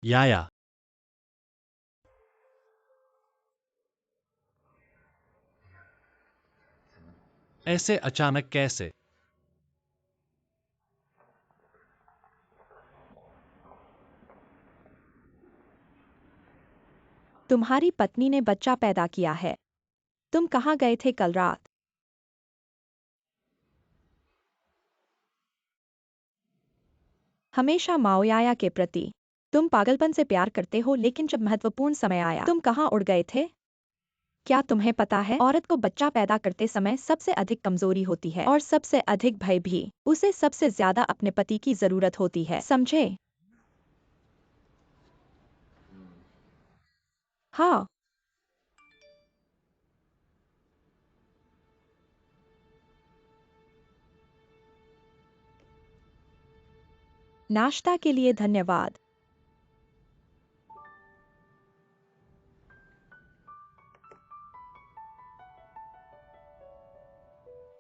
याया। ऐसे अचानक कैसे? तुम्हारी पत्नी ने बच्चा पैदा किया है। तुम कहाँ गए थे कल रात? हमेशा माओयाया के प्रति तुम पागलपन से प्यार करते हो, लेकिन जब महत्वपूर्ण समय आया तुम कहाँ उड़ गए थे? क्या तुम्हें पता है, औरत को बच्चा पैदा करते समय सबसे अधिक कमजोरी होती है और सबसे अधिक भय भी। उसे सबसे ज्यादा अपने पति की जरूरत होती है, समझे? हाँ। नाश्ता के लिए धन्यवाद।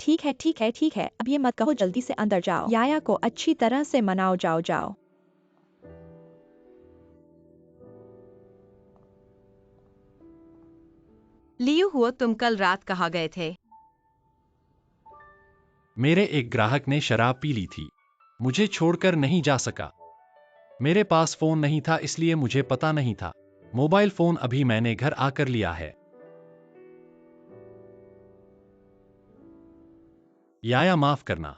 ठीक है ठीक है ठीक है, अब ये मत कहो, जल्दी से अंदर जाओ। याया को अच्छी तरह से मनाओ, जाओ जाओ। लियू हुआ, तुम कल रात कहाँ गए थे? मेरे एक ग्राहक ने शराब पी ली थी। मुझे छोड़कर नहीं जा सका। मेरे पास फोन नहीं था, इसलिए मुझे पता नहीं था। मोबाइल फोन अभी मैंने घर आकर लिया है। याया, माफ करना।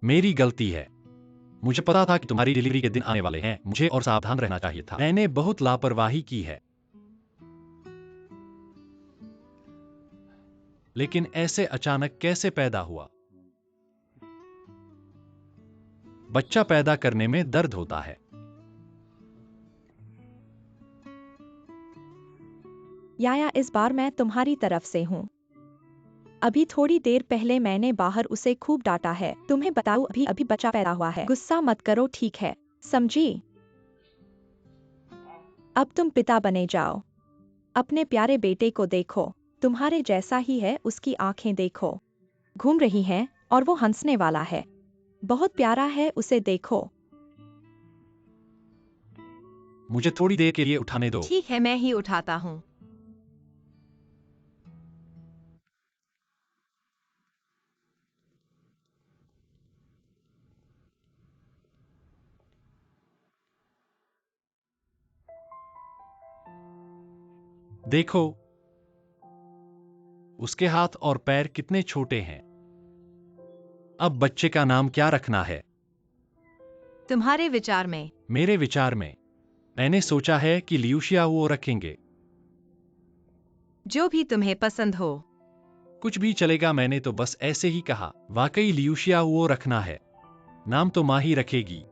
मेरी गलती है। मुझे पता था कि तुम्हारी डिलीवरी के दिन आने वाले हैं। मुझे और सावधान रहना चाहिए था। मैंने बहुत लापरवाही की है। लेकिन ऐसे अचानक कैसे पैदा हुआ? बच्चा पैदा करने में दर्द होता है। याया, इस बार मैं तुम्हारी तरफ से हूँ। अभी थोड़ी देर पहले मैंने बाहर उसे खूब डांटा है। तुम्हें बताऊं, अभी अभी बच्चा पैदा हुआ है। गुस्सा मत करो, ठीक है? समझी? अब तुम पिता बने जाओ। अपने प्यारे बेटे को देखो, तुम्हारे जैसा ही है। उसकी आंखें देखो, घूम रही हैं और वो हंसने वाला है। बहुत प्यारा है, उसे देखो। मुझे थोड़ी देर के लिए उठाने दो। ठीक है, मैं ही उठाता हूँ। देखो, उसके हाथ और पैर कितने छोटे हैं। अब बच्चे का नाम क्या रखना है? तुम्हारे विचार में? मेरे विचार में, मैंने सोचा है कि लियूशिया वो रखेंगे। जो भी तुम्हें पसंद हो। कुछ भी चलेगा, मैंने तो बस ऐसे ही कहा। वाकई लियूशिया वो रखना है। नाम तो माँ ही रखेगी।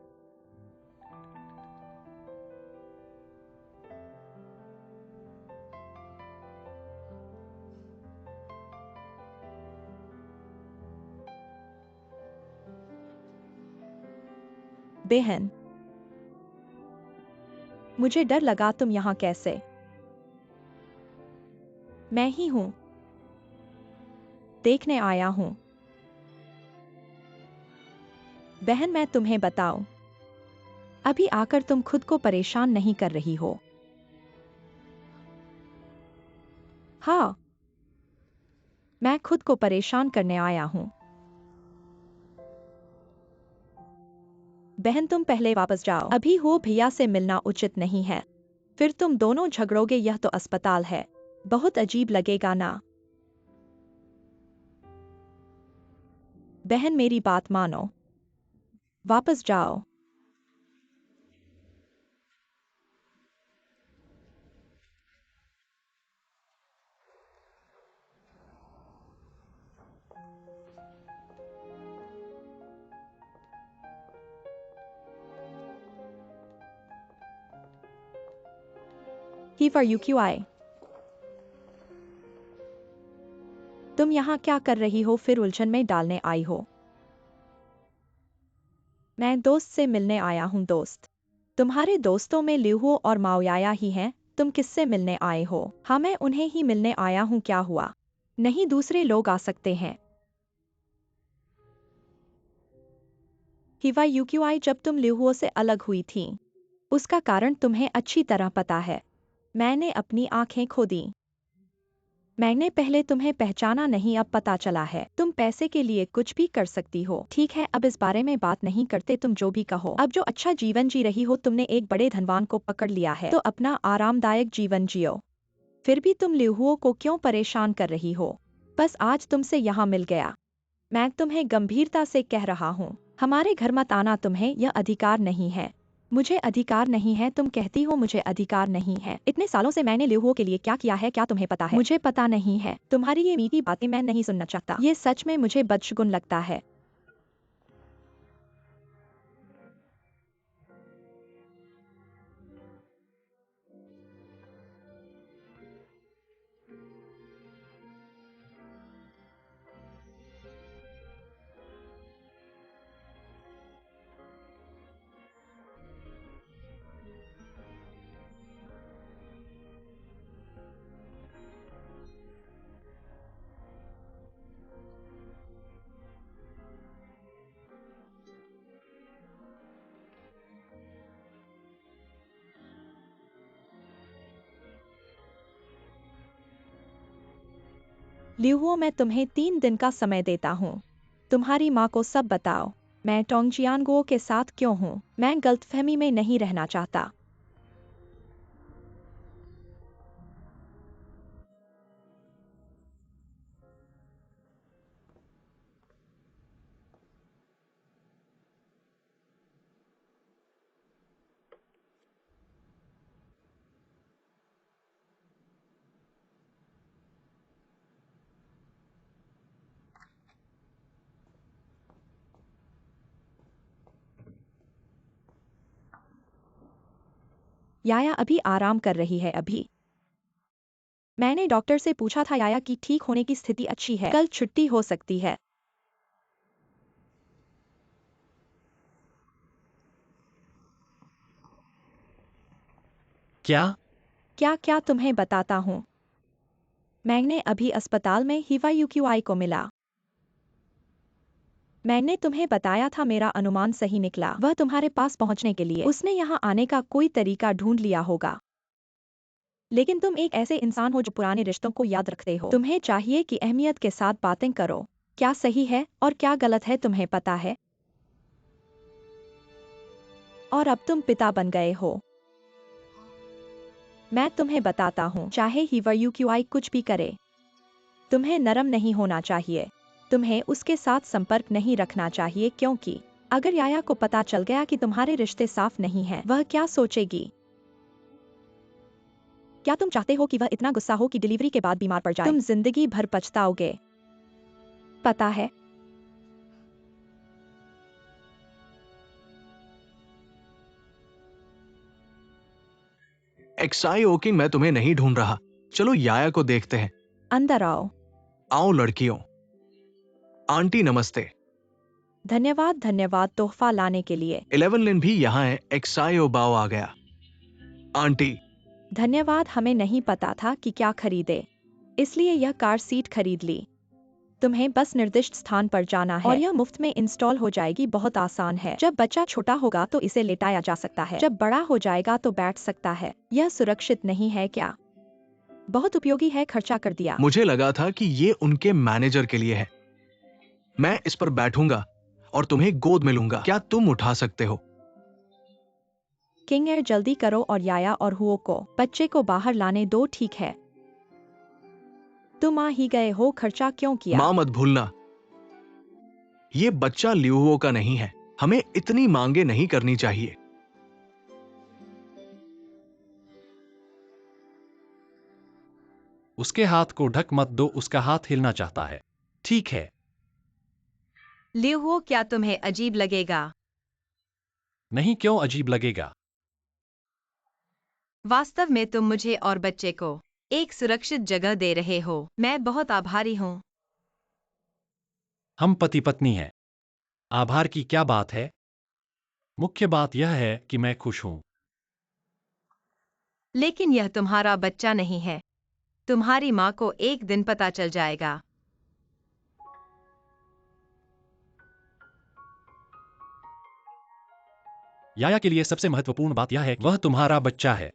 बेहन, मुझे डर लगा। तुम यहाँ कैसे? मैं ही हूँ, देखने आया हूँ। बहन, मैं तुम्हें बताऊं, अभी आकर तुम खुद को परेशान नहीं कर रही हो? हाँ, मैं खुद को परेशान करने आया हूँ। बहन, तुम पहले वापस जाओ। अभी हो भैया से मिलना उचित नहीं है। फिर तुम दोनों झगड़ोगे। यह तो अस्पताल है। बहुत अजीब लगेगा ना? बहन, मेरी बात मानो, वापस जाओ। ही फॉर यू क्यों आए? तुम यहाँ क्या कर रही हो? फिर उलझन में डालने आई हो? मैं दोस्त से मिलने आया हूँ। दोस्त? तुम्हारे दोस्तों में लिहू और माओयाया ही हैं। तुम किससे मिलने आए हो? हाँ, मैं उन्हें ही मिलने आया हूँ। क्या हुआ? नहीं, दूसरे लोग आ सकते हैं। हिवा यूक्यूआई, जब तुम लिहुओ से अलग हुई थी, उसका कारण तुम्हें अच्छी तरह पता है। मैंने अपनी आंखें खो दी। मैंने पहले तुम्हें पहचाना नहीं, अब पता चला है। तुम पैसे के लिए कुछ भी कर सकती हो। ठीक है, अब इस बारे में बात नहीं करते, तुम जो भी कहो। अब जो अच्छा जीवन जी रही हो, तुमने एक बड़े धनवान को पकड़ लिया है, तो अपना आरामदायक जीवन जियो। फिर भी तुम लिहुओ को क्यों परेशान कर रही हो? बस आज तुमसे यहाँ मिल गया। मैं तुम्हें गंभीरता से कह रहा हूँ, हमारे घर मत आना, तुम्हें यह अधिकार नहीं है। मुझे अधिकार नहीं है? तुम कहती हो मुझे अधिकार नहीं है। इतने सालों से मैंने लिहुओ के लिए क्या किया है, क्या तुम्हें पता है? मुझे पता नहीं है। तुम्हारी ये मीठी बातें मैं नहीं सुनना चाहता। ये सच में मुझे बदशगुन लगता है। लिहुओ, मैं तुम्हें 3 दिन का समय देता हूँ। तुम्हारी माँ को सब बताओ। मैं टोंगजियानगुओ के साथ क्यों हूँ? मैं गलतफहमी में नहीं रहना चाहता। याया अभी आराम कर रही है। अभी मैंने डॉक्टर से पूछा था, याया की ठीक होने की स्थिति अच्छी है, कल छुट्टी हो सकती है। क्या? क्या क्या तुम्हें बताता हूँ। मैंने अभी अस्पताल में हिवा यूक्यूआई को मिला। मैंने तुम्हें बताया था, मेरा अनुमान सही निकला। वह तुम्हारे पास पहुंचने के लिए उसने यहाँ आने का कोई तरीका ढूंढ लिया होगा। लेकिन तुम एक ऐसे इंसान हो जो पुराने रिश्तों को याद रखते हो। तुम्हें चाहिए कि अहमियत के साथ बातें करो। क्या सही है और क्या गलत है तुम्हें पता है। और अब तुम पिता बन गए हो। मैं तुम्हें बताता हूँ, चाहे हिवा यूक्यूआई कुछ भी करे, तुम्हें नरम नहीं होना चाहिए। तुम्हें उसके साथ संपर्क नहीं रखना चाहिए, क्योंकि अगर याया को पता चल गया कि तुम्हारे रिश्ते साफ नहीं हैं, वह क्या सोचेगी? क्या तुम चाहते हो कि वह इतना गुस्सा हो कि डिलीवरी के बाद बीमार पड़ जाए? तुम जिंदगी भर पछताओगे। पता है। एक्साई की मैं तुम्हें नहीं ढूंढ रहा। चलो याया को देखते हैं। अंदर आओ। आओ लड़कियों। आंटी नमस्ते। धन्यवाद धन्यवाद तोहफा लाने के लिए। 11 लिन भी यहाँ है। एक्साई बाओ आ गया। आंटी धन्यवाद, हमें नहीं पता था कि क्या खरीदे, इसलिए यह कार सीट खरीद ली। तुम्हें बस निर्दिष्ट स्थान पर जाना है और यह मुफ्त में इंस्टॉल हो जाएगी। बहुत आसान है। जब बच्चा छोटा होगा तो इसे लेटाया जा सकता है, जब बड़ा हो जाएगा तो बैठ सकता है। यह सुरक्षित नहीं है क्या? बहुत उपयोगी है, खर्चा कर दिया। मुझे लगा था कि ये उनके मैनेजर के लिए है। मैं इस पर बैठूंगा और तुम्हें गोद में लूंगा। क्या तुम उठा सकते हो? किंग एयर, जल्दी करो और याया और हुओ को बच्चे को बाहर लाने दो। ठीक है, तुम आ ही गए हो, खर्चा क्यों किया? मां मत भूलना, ये बच्चा लियुओ का नहीं है। हमें इतनी मांगे नहीं करनी चाहिए। उसके हाथ को ढक मत दो, उसका हाथ हिलना चाहता है। ठीक है। लिहुओ, क्या तुम्हें अजीब लगेगा? नहीं, क्यों अजीब लगेगा? वास्तव में तुम मुझे और बच्चे को एक सुरक्षित जगह दे रहे हो। मैं बहुत आभारी हूँ। हम पति पत्नी हैं। आभार की क्या बात है? मुख्य बात यह है कि मैं खुश हूं। लेकिन यह तुम्हारा बच्चा नहीं है। तुम्हारी माँ को एक दिन पता चल जाएगा। याया के लिए सबसे महत्वपूर्ण बात यह है कि वह तुम्हारा बच्चा है।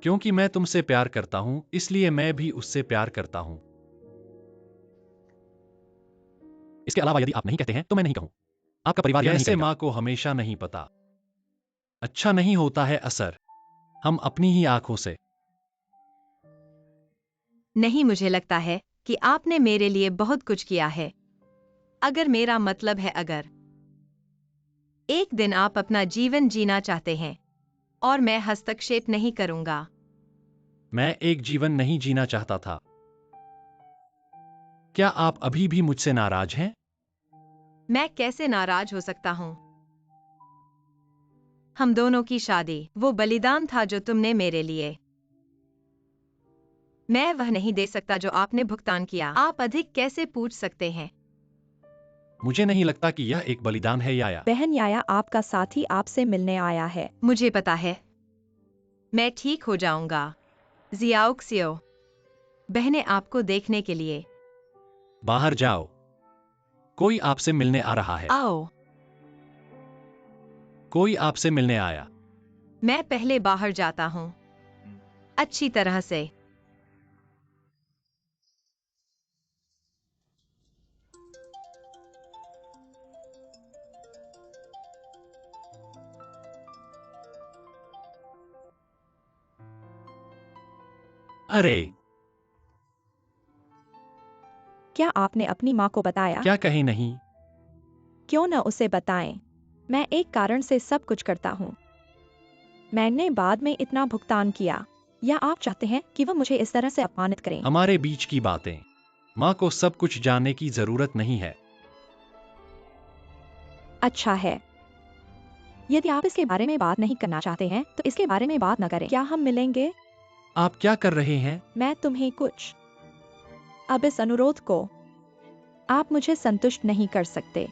क्योंकि मैं तुमसे प्यार करता हूं, इसलिए मैं भी उससे प्यार करता हूं। इसके अलावा यदि आप नहीं कहते हैं तो मैं नहीं कहूं। आपका परिवार यह नहीं कैसे करेगा। मां को हमेशा नहीं पता। अच्छा नहीं होता है असर हम अपनी ही आंखों से। नहीं, मुझे लगता है कि आपने मेरे लिए बहुत कुछ किया है। अगर मेरा मतलब है अगर एक दिन आप अपना जीवन जीना चाहते हैं और मैं हस्तक्षेप नहीं करूंगा। मैं एक जीवन नहीं जीना चाहता था। क्या आप अभी भी मुझसे नाराज हैं? मैं कैसे नाराज हो सकता हूं? हम दोनों की शादी वो बलिदान था जो तुमने मेरे लिए। मैं वह नहीं दे सकता जो आपने भुगतान किया। आप अधिक कैसे पूछ सकते हैं? मुझे नहीं लगता कि यह एक बलिदान है याया। बहन याया, आपका साथी आपसे मिलने आया है। मुझे पता है। मैं ठीक हो जाऊंगा। जियाओक्सियो, बहनें आपको देखने के लिए। बाहर जाओ। कोई आपसे मिलने आ रहा है। आओ। कोई आपसे मिलने आया। मैं पहले बाहर जाता हूं। अच्छी तरह से। अरे क्या आपने अपनी माँ को बताया? क्या कहीं नहीं। क्यों न उसे बताएं? मैं एक कारण से सब कुछ करता हूँ। मैंने बाद में इतना भुगतान किया। या आप चाहते हैं कि वह मुझे इस तरह से अपमानित करें? हमारे बीच की बातें माँ को सब कुछ जानने की जरूरत नहीं है। अच्छा है। यदि आप इसके बारे में बात नहीं करना चाहते हैं तो इसके बारे में बात न करें। क्या हम मिलेंगे? आप क्या कर रहे हैं? मैं तुम्हें कुछ। अब इस अनुरोध को आप मुझे संतुष्ट नहीं कर सकते।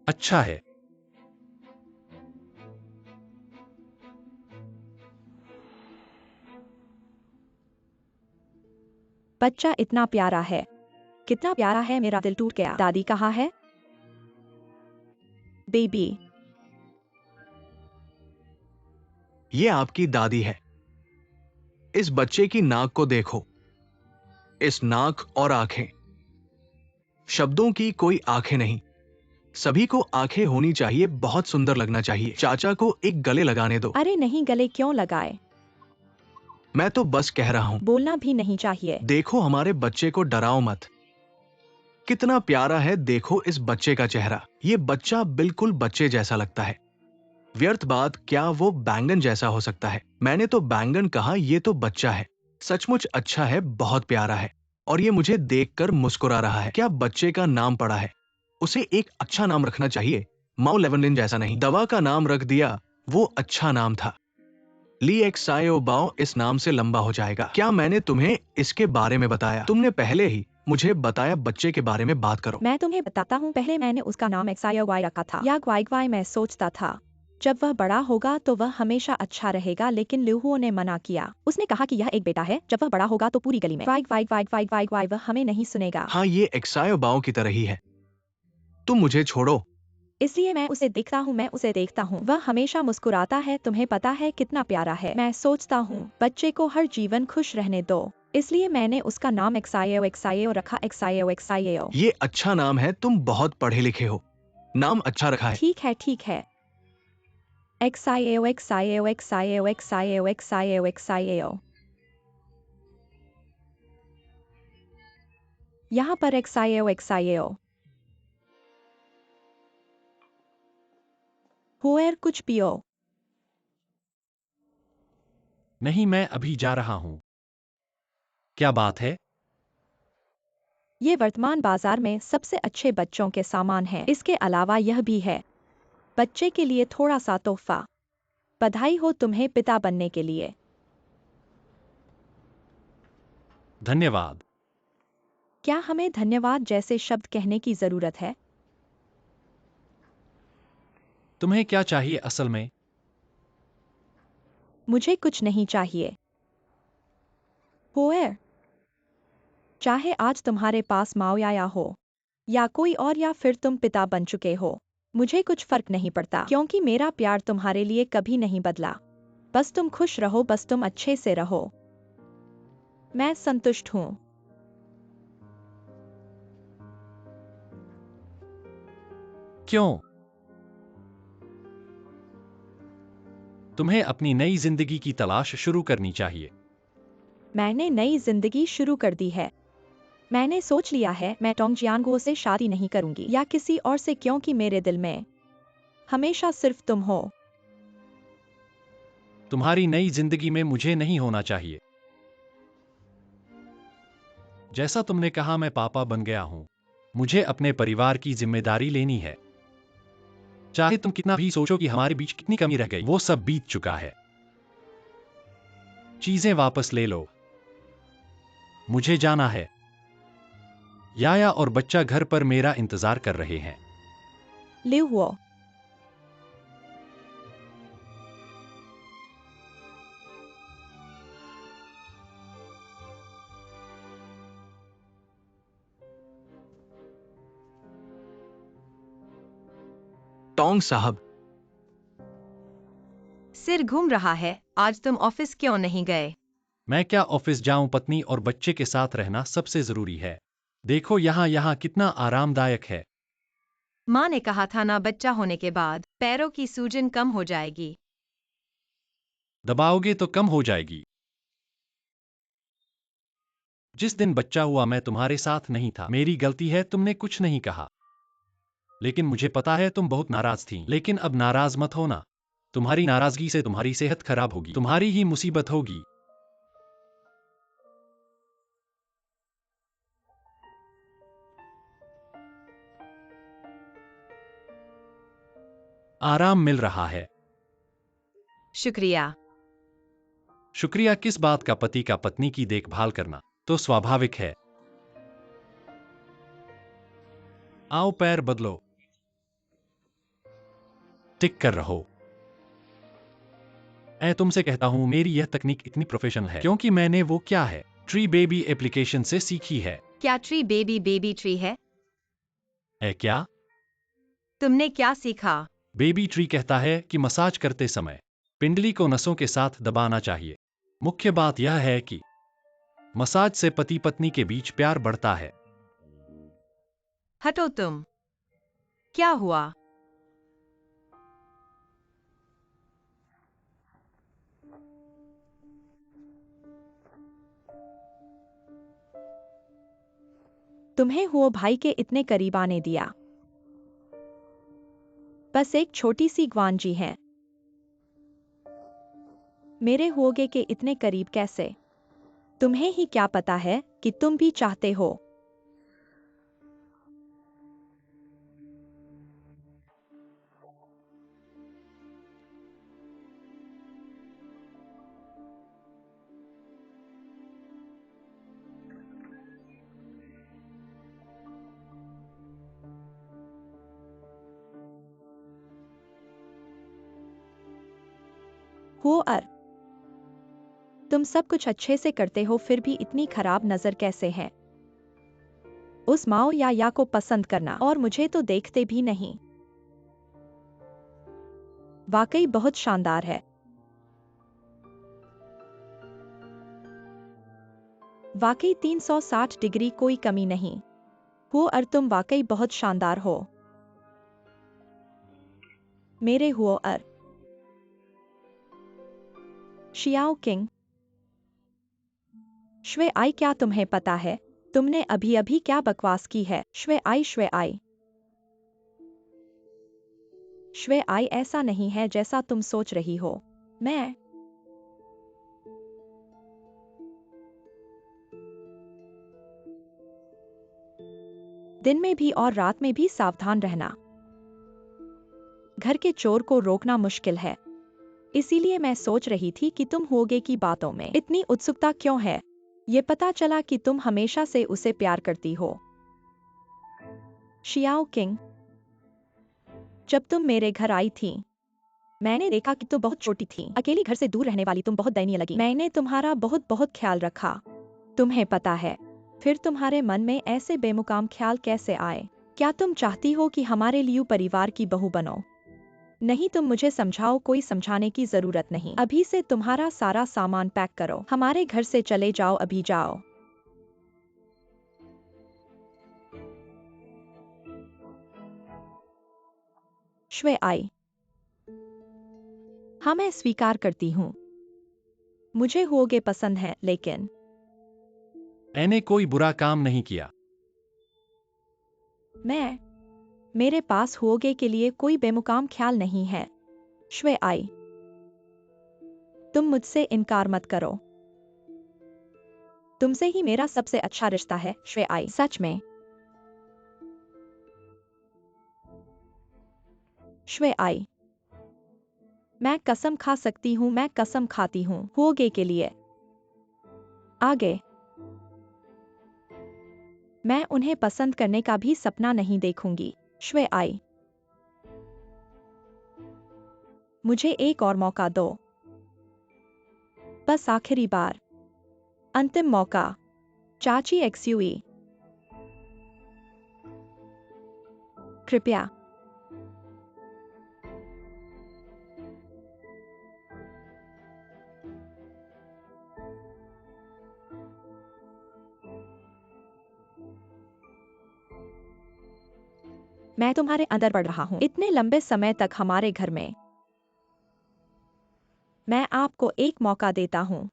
अच्छा है। बच्चा इतना प्यारा है। कितना प्यारा है, मेरा दिल टूट गया। दादी कहाँ है? बेबी। ये आपकी दादी है। इस बच्चे की नाक को देखो। इस नाक और आंखें। शब्दों की कोई आंखें नहीं। सभी को आंखें होनी चाहिए, बहुत सुंदर लगना चाहिए। चाचा को एक गले लगाने दो। अरे नहीं, गले क्यों लगाए? मैं तो बस कह रहा हूं। बोलना भी नहीं चाहिए। देखो हमारे बच्चे को डराओ मत। कितना प्यारा है, देखो इस बच्चे का चेहरा। ये बच्चा बिल्कुल बच्चे जैसा लगता है। व्यर्थ बात, क्या वो बैंगन जैसा हो सकता है? मैंने तो बैंगन कहा, ये तो बच्चा है। सचमुच अच्छा है, बहुत प्यारा है। और ये मुझे देखकर मुस्कुरा रहा है। क्या बच्चे का नाम पड़ा है? उसे एक अच्छा नाम रखना चाहिए, माउ लेवनलिन जैसा नहीं। दवा का नाम रख दिया, वो अच्छा नाम था। ली एक्सायो बाओ इस नाम से लंबा हो जाएगा। क्या मैंने तुम्हें इसके बारे में बताया? तुमने पहले ही मुझे बताया। बच्चे के बारे में बात करो। मैं तुम्हें बताता हूँ, पहले मैंने उसका नाम एक्सायोवाई रखा था। या ग्वाई। मैं सोचता था जब वह बड़ा होगा तो वह हमेशा अच्छा रहेगा, लेकिन लूहुओ ने मना किया। उसने कहा कि यह एक बेटा है, जब वह बड़ा होगा तो पूरी गली में ग्वाई वह हमें नहीं सुनेगा। हाँ, ये एक्सायो बाओ की तरह ही है। तुम मुझे छोड़ो। इसलिए मैं उसे देखता हूँ। वह हमेशा मुस्कुराता है, तुम्हें पता है कितना प्यारा है। मैं सोचता हूँ बच्चे को हर जीवन खुश रहने दो, इसलिए मैंने उसका नाम एक्सायो रखा। एक्सायो। ये अच्छा नाम है, तुम बहुत पढ़े लिखे हो। नाम अच्छा रखा है। ठीक है। एक्सायो। यहाँ पर एक्सायो। हुएर, कुछ पियो। नहीं, मैं अभी जा रहा हूं। क्या बात है? ये वर्तमान बाजार में सबसे अच्छे बच्चों के सामान हैं। इसके अलावा यह भी है बच्चे के लिए थोड़ा सा तोहफा। बधाई हो तुम्हें पिता बनने के लिए। धन्यवाद। क्या हमें धन्यवाद जैसे शब्द कहने की जरूरत है? तुम्हें क्या चाहिए असल में? मुझे कुछ नहीं चाहिए। हुएर, चाहे आज तुम्हारे पास माओयाया हो या कोई और, या फिर तुम पिता बन चुके हो। मुझे कुछ फर्क नहीं पड़ता, क्योंकि मेरा प्यार तुम्हारे लिए कभी नहीं बदला। बस तुम खुश रहो, बस तुम अच्छे से रहो। मैं संतुष्ट हूँ। क्यों? तुम्हें अपनी नई जिंदगी की तलाश शुरू करनी चाहिए। मैंने नई जिंदगी शुरू कर दी है। मैंने सोच लिया है, मैं टोंग जियांगो से शादी नहीं करूंगी या किसी और से, क्योंकि मेरे दिल में हमेशा सिर्फ तुम हो। तुम्हारी नई जिंदगी में मुझे नहीं होना चाहिए। जैसा तुमने कहा, मैं पापा बन गया हूं। मुझे अपने परिवार की जिम्मेदारी लेनी है। चाहे तुम कितना भी सोचो कि हमारे बीच कितनी कमी रह गई, वो सब बीत चुका है। चीजें वापस ले लो। मुझे जाना है। याया और बच्चा घर पर मेरा इंतजार कर रहे हैं। लिव वो। टोंग साहब, सिर घूम रहा है, आज तुम ऑफिस क्यों नहीं गए? मैं क्या ऑफिस जाऊं? पत्नी और बच्चे के साथ रहना सबसे जरूरी है। देखो यहाँ कितना आरामदायक है। माँ ने कहा था ना, बच्चा होने के बाद पैरों की सूजन कम हो जाएगी। दबाओगे तो कम हो जाएगी। जिस दिन बच्चा हुआ मैं तुम्हारे साथ नहीं था। मेरी गलती है, तुमने कुछ नहीं कहा। लेकिन मुझे पता है तुम बहुत नाराज थी। लेकिन अब नाराज मत होना। तुम्हारी नाराजगी से तुम्हारी सेहत खराब होगी, तुम्हारी ही मुसीबत होगी। आराम मिल रहा है। शुक्रिया। शुक्रिया किस बात का? पति का पत्नी की देखभाल करना तो स्वाभाविक है। आओ पैर बदलो। टिक कर रहो। मैं तुमसे कहता हूं, मेरी यह तकनीक इतनी प्रोफेशनल है क्योंकि मैंने वो क्या है, ट्री बेबी एप्लीकेशन से सीखी है। क्या ट्री बेबी बेबी ट्री है? क्या? तुमने क्या सीखा? बेबी ट्री कहता है कि मसाज करते समय पिंडली को नसों के साथ दबाना चाहिए। मुख्य बात यह है कि मसाज से पति पत्नी के बीच प्यार बढ़ता है। हटो तुम। क्या हुआ? तुम्हें हुओ भाई के इतने करीब आने दिया। बस एक छोटी सी ग्वांजी है। मेरे होगे के इतने करीब कैसे? तुम्हें ही क्या पता है कि तुम भी चाहते हो। हो तुम सब कुछ अच्छे से करते हो, फिर भी इतनी खराब नजर कैसे है? उस माओ या को पसंद करना, और मुझे तो देखते भी नहीं। वाकई बहुत शानदार है। वाकई 360 डिग्री, कोई कमी नहीं। हो तुम वाकई बहुत शानदार हो। मेरे हुओ शियाओ किंग। श्वे आई, क्या तुम्हें पता है तुमने अभी अभी क्या बकवास की है? श्वे आई, श्वे आई। श्वे आई, ऐसा नहीं है जैसा तुम सोच रही हो। मैं दिन में भी और रात में भी सावधान रहना। घर के चोर को रोकना मुश्किल है, इसीलिए मैं सोच रही थी कि तुम होगे की बातों में इतनी उत्सुकता क्यों है। ये पता चला कि तुम हमेशा से उसे प्यार करती हो। शियाओ किंग, जब तुम मेरे घर आई थी, मैंने देखा कि तुम बहुत छोटी थी, अकेली घर से दूर रहने वाली तुम बहुत दयनीय लगी। मैंने तुम्हारा बहुत बहुत ख्याल रखा। तुम्हें पता है, फिर तुम्हारे मन में ऐसे बेमुकाम ख्याल कैसे आए? क्या तुम चाहती हो कि हमारे लियू परिवार की बहू बनो? नहीं, तुम मुझे समझाओ, कोई समझाने की जरूरत नहीं। अभी से तुम्हारा सारा सामान पैक करो, हमारे घर से चले जाओ, अभी जाओ। श्वे आई। हाँ, मैं स्वीकार करती हूँ, मुझे हुओगे पसंद है, लेकिन मैंने कोई बुरा काम नहीं किया। मेरे पास हुओगे के लिए कोई बेमुकाम ख्याल नहीं है। श्वे आई। तुम मुझसे इनकार मत करो, तुमसे ही मेरा सबसे अच्छा रिश्ता है। श्वे आई। सच में? श्वे आई। मैं कसम खा सकती हूँ, मैं कसम खाती हूँ, हुओगे के लिए। आगे मैं उन्हें पसंद करने का भी सपना नहीं देखूंगी। श्वे आई। मुझे एक और मौका दो, बस आखिरी बार, अंतिम मौका। चाची एक्सयूई, कृपया। मैं तुम्हारे अंदर बढ़ रहा हूँ इतने लंबे समय तक हमारे घर में। मैं आपको एक मौका देता हूँ,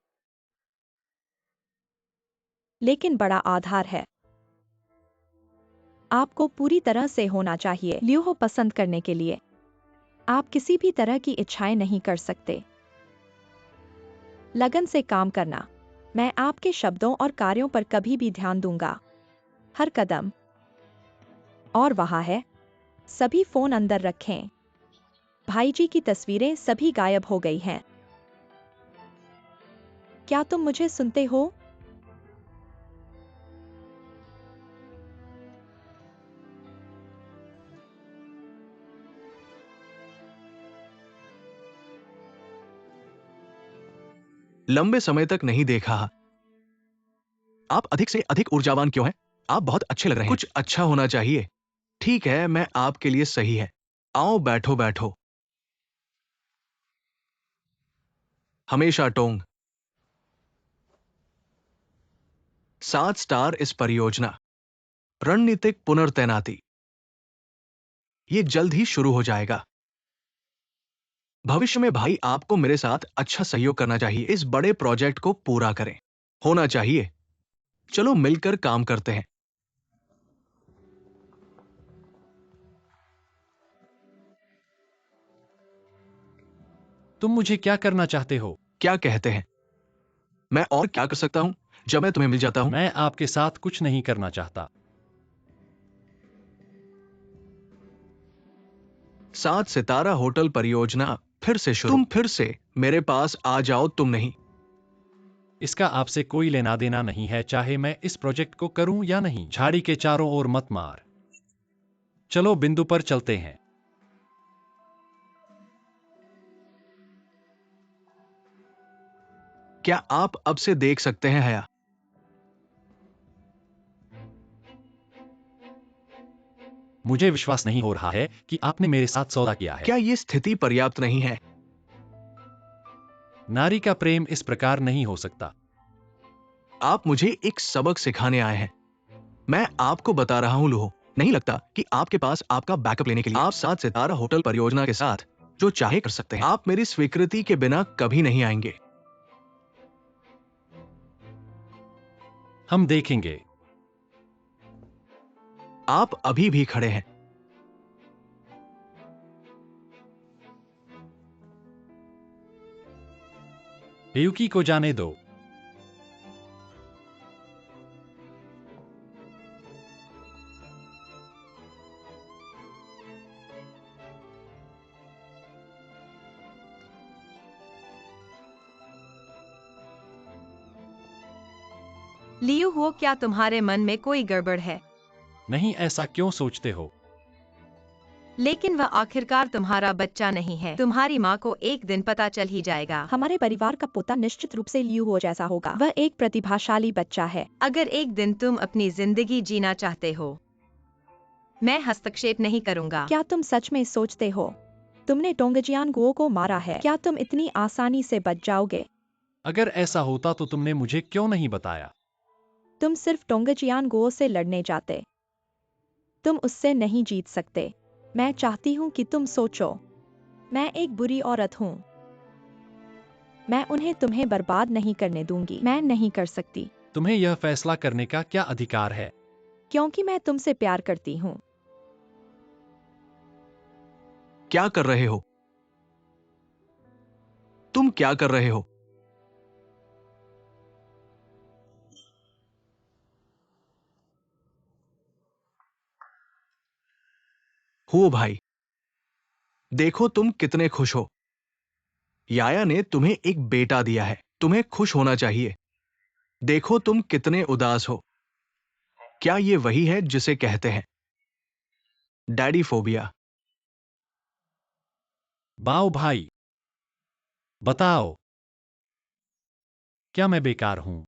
लेकिन बड़ा आधार है। आपको पूरी तरह से होना चाहिए लियो हो पसंद करने के लिए। आप किसी भी तरह की इच्छाएं नहीं कर सकते। लगन से काम करना। मैं आपके शब्दों और कार्यों पर कभी भी ध्यान दूंगा, हर कदम। और वहाँ है, सभी फोन अंदर रखें। भाई जी की तस्वीरें सभी गायब हो गई हैं। क्या तुम मुझे सुनते हो? लंबे समय तक नहीं देखा। आप अधिक से अधिक ऊर्जावान क्यों हैं? आप बहुत अच्छे लग रहे हैं। कुछ अच्छा होना चाहिए। ठीक है, मैं आपके लिए सही है। आओ बैठो बैठो। हमेशा टोंग। 7 स्टार इस परियोजना। रणनीतिक पुनर्तैनाती। ये जल्द ही शुरू हो जाएगा। भविष्य में भाई आपको मेरे साथ अच्छा सहयोग करना चाहिए। इस बड़े प्रोजेक्ट को पूरा करें। होना चाहिए। चलो मिलकर काम करते हैं। तुम मुझे क्या करना चाहते हो? क्या कहते हैं? मैं और क्या कर सकता हूं जब मैं तुम्हें मिल जाता हूं? मैं आपके साथ कुछ नहीं करना चाहता। 7 सितारा होटल परियोजना फिर से शुरू। तुम फिर से मेरे पास आ जाओ, तुम नहीं। इसका आपसे कोई लेना देना नहीं है, चाहे मैं इस प्रोजेक्ट को करूं या नहीं। झाड़ी के चारों ओर मत मार। चलो बिंदु पर चलते हैं। क्या आप अब से देख सकते हैं हया? मुझे विश्वास नहीं हो रहा है कि आपने मेरे साथ सौदा किया है। क्या ये स्थिति पर्याप्त नहीं है? नारी का प्रेम इस प्रकार नहीं हो सकता। आप मुझे एक सबक सिखाने आए हैं। मैं आपको बता रहा हूं लूहो, नहीं लगता कि आपके पास आपका बैकअप लेने के लिए आप 7 सितारा होटल परियोजना के साथ जो चाहे कर सकते हैं। आप मेरी स्वीकृति के बिना कभी नहीं आएंगे। हम देखेंगे। आप अभी भी खड़े हैं। युकी को जाने दो। लियू हो, क्या तुम्हारे मन में कोई गड़बड़ है? नहीं, ऐसा क्यों सोचते हो? लेकिन वह आखिरकार तुम्हारा बच्चा नहीं है। तुम्हारी माँ को एक दिन पता चल ही जाएगा। हमारे परिवार का पोता निश्चित रूप से लियू हो जैसा होगा। वह एक प्रतिभाशाली बच्चा है। अगर एक दिन तुम अपनी जिंदगी जीना चाहते हो मैं हस्तक्षेप नहीं करूंगा। क्या तुम सच में सोचते हो तुमने टोंगजियान गुओ को मारा है? क्या तुम इतनी आसानी से बच जाओगे? अगर ऐसा होता तो तुमने मुझे क्यों नहीं बताया? तुम सिर्फ टोंगजियान गुओ से लड़ने जाते। तुम उससे नहीं जीत सकते। मैं चाहती हूँ कि तुम सोचो। मैं एक बुरी औरत हूँ। मैं उन्हें तुम्हें बर्बाद नहीं करने दूंगी। मैं नहीं कर सकती। तुम्हें यह फैसला करने का क्या अधिकार है? क्योंकि मैं तुमसे प्यार करती हूँ। क्या कर रहे हो? तुम क्या कर रहे हो? हो भाई, देखो तुम कितने खुश हो। याया ने तुम्हें एक बेटा दिया है। तुम्हें खुश होना चाहिए। देखो तुम कितने उदास हो। क्या ये वही है जिसे कहते हैं डैडी फोबिया? बाओ भाई, बताओ, क्या मैं बेकार हूं?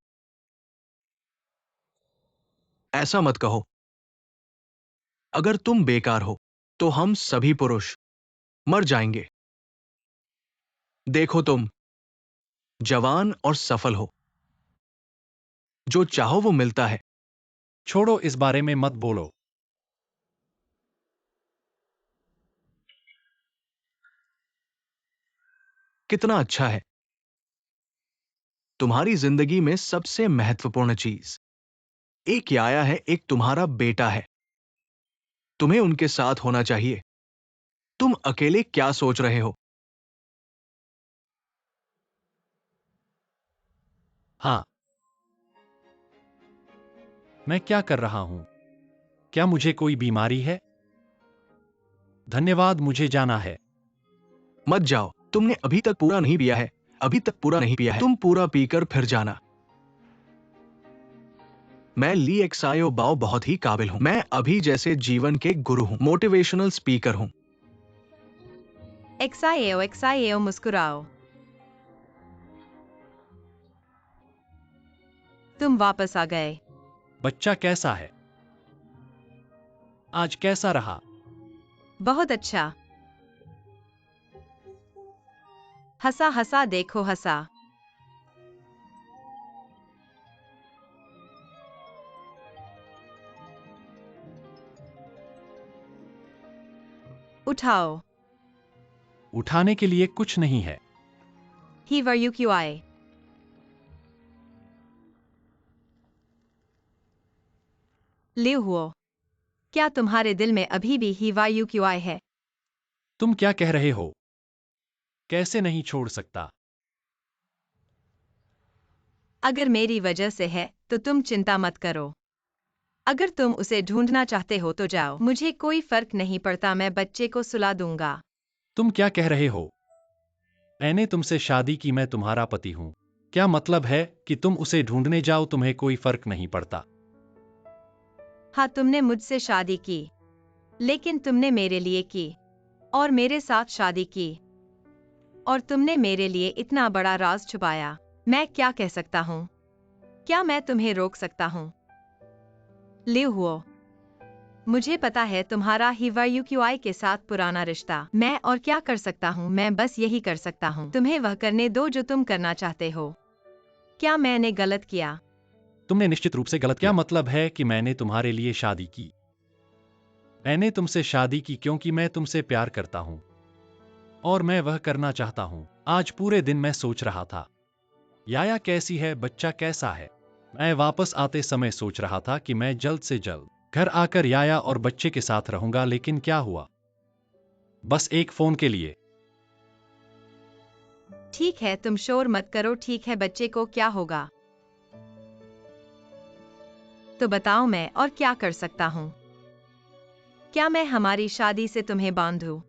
ऐसा मत कहो। अगर तुम बेकार हो तो हम सभी पुरुष मर जाएंगे। देखो तुम जवान और सफल हो। जो चाहो वो मिलता है। छोड़ो, इस बारे में मत बोलो। कितना अच्छा है। तुम्हारी जिंदगी में सबसे महत्वपूर्ण चीज एक याया है, एक तुम्हारा बेटा है। तुम्हें उनके साथ होना चाहिए। तुम अकेले क्या सोच रहे हो? हाँ, मैं क्या कर रहा हूं? क्या मुझे कोई बीमारी है? धन्यवाद, मुझे जाना है। मत जाओ। तुमने अभी तक पूरा नहीं पिया है। अभी तक पूरा नहीं पिया है। तुम पूरा पीकर फिर जाना। मैं ली एक्सायो बाओ बहुत ही काबिल हूं। मैं अभी जैसे जीवन के गुरु हूं, मोटिवेशनल स्पीकर हूं। एक्साएओ मुस्कुराओ। तुम वापस आ गए। बच्चा कैसा है? आज कैसा रहा? बहुत अच्छा। हंसा हंसा देखो हंसा। उठाओ। उठाने के लिए कुछ नहीं है। ही वर यू क्यू आए। लिव हुओ। क्या तुम्हारे दिल में अभी भी ही वायु क्यू आए है? तुम क्या कह रहे हो? कैसे नहीं छोड़ सकता? अगर मेरी वजह से है तो तुम चिंता मत करो। अगर तुम उसे ढूंढना चाहते हो तो जाओ, मुझे कोई फर्क नहीं पड़ता, मैं बच्चे को सुला दूंगा। तुम क्या कह रहे हो? मैंने तुमसे शादी की, मैं तुम्हारा पति हूं। क्या मतलब है कि तुम उसे ढूंढने जाओ, तुम्हें कोई फर्क नहीं पड़ता? हाँ, तुमने मुझसे शादी की, लेकिन तुमने मेरे लिए की और मेरे साथ शादी की, और तुमने मेरे लिए इतना बड़ा राज छुपाया। मैं क्या कह सकता हूँ? क्या मैं तुम्हें रोक सकता हूँ? लिव हुओ, मुझे पता है तुम्हारा हिवायुक्यूआई के साथ पुराना रिश्ता। मैं और क्या कर सकता हूँ? मैं बस यही कर सकता हूँ, तुम्हें वह करने दो जो तुम करना चाहते हो। क्या मैंने गलत किया? तुमने निश्चित रूप से गलत किया। मतलब है कि मैंने तुम्हारे लिए शादी की। मैंने तुमसे शादी की क्योंकि मैं तुमसे प्यार करता हूं और मैं वह करना चाहता हूं। आज पूरे दिन मैं सोच रहा था, याया कैसी है, बच्चा कैसा है। मैं वापस आते समय सोच रहा था कि मैं जल्द से जल्द घर आकर याया और बच्चे के साथ रहूंगा, लेकिन क्या हुआ? बस एक फोन के लिए। ठीक है, तुम शोर मत करो। ठीक है, बच्चे को क्या होगा? तो बताओ, मैं और क्या कर सकता हूँ? क्या मैं हमारी शादी से तुम्हें बांधूं?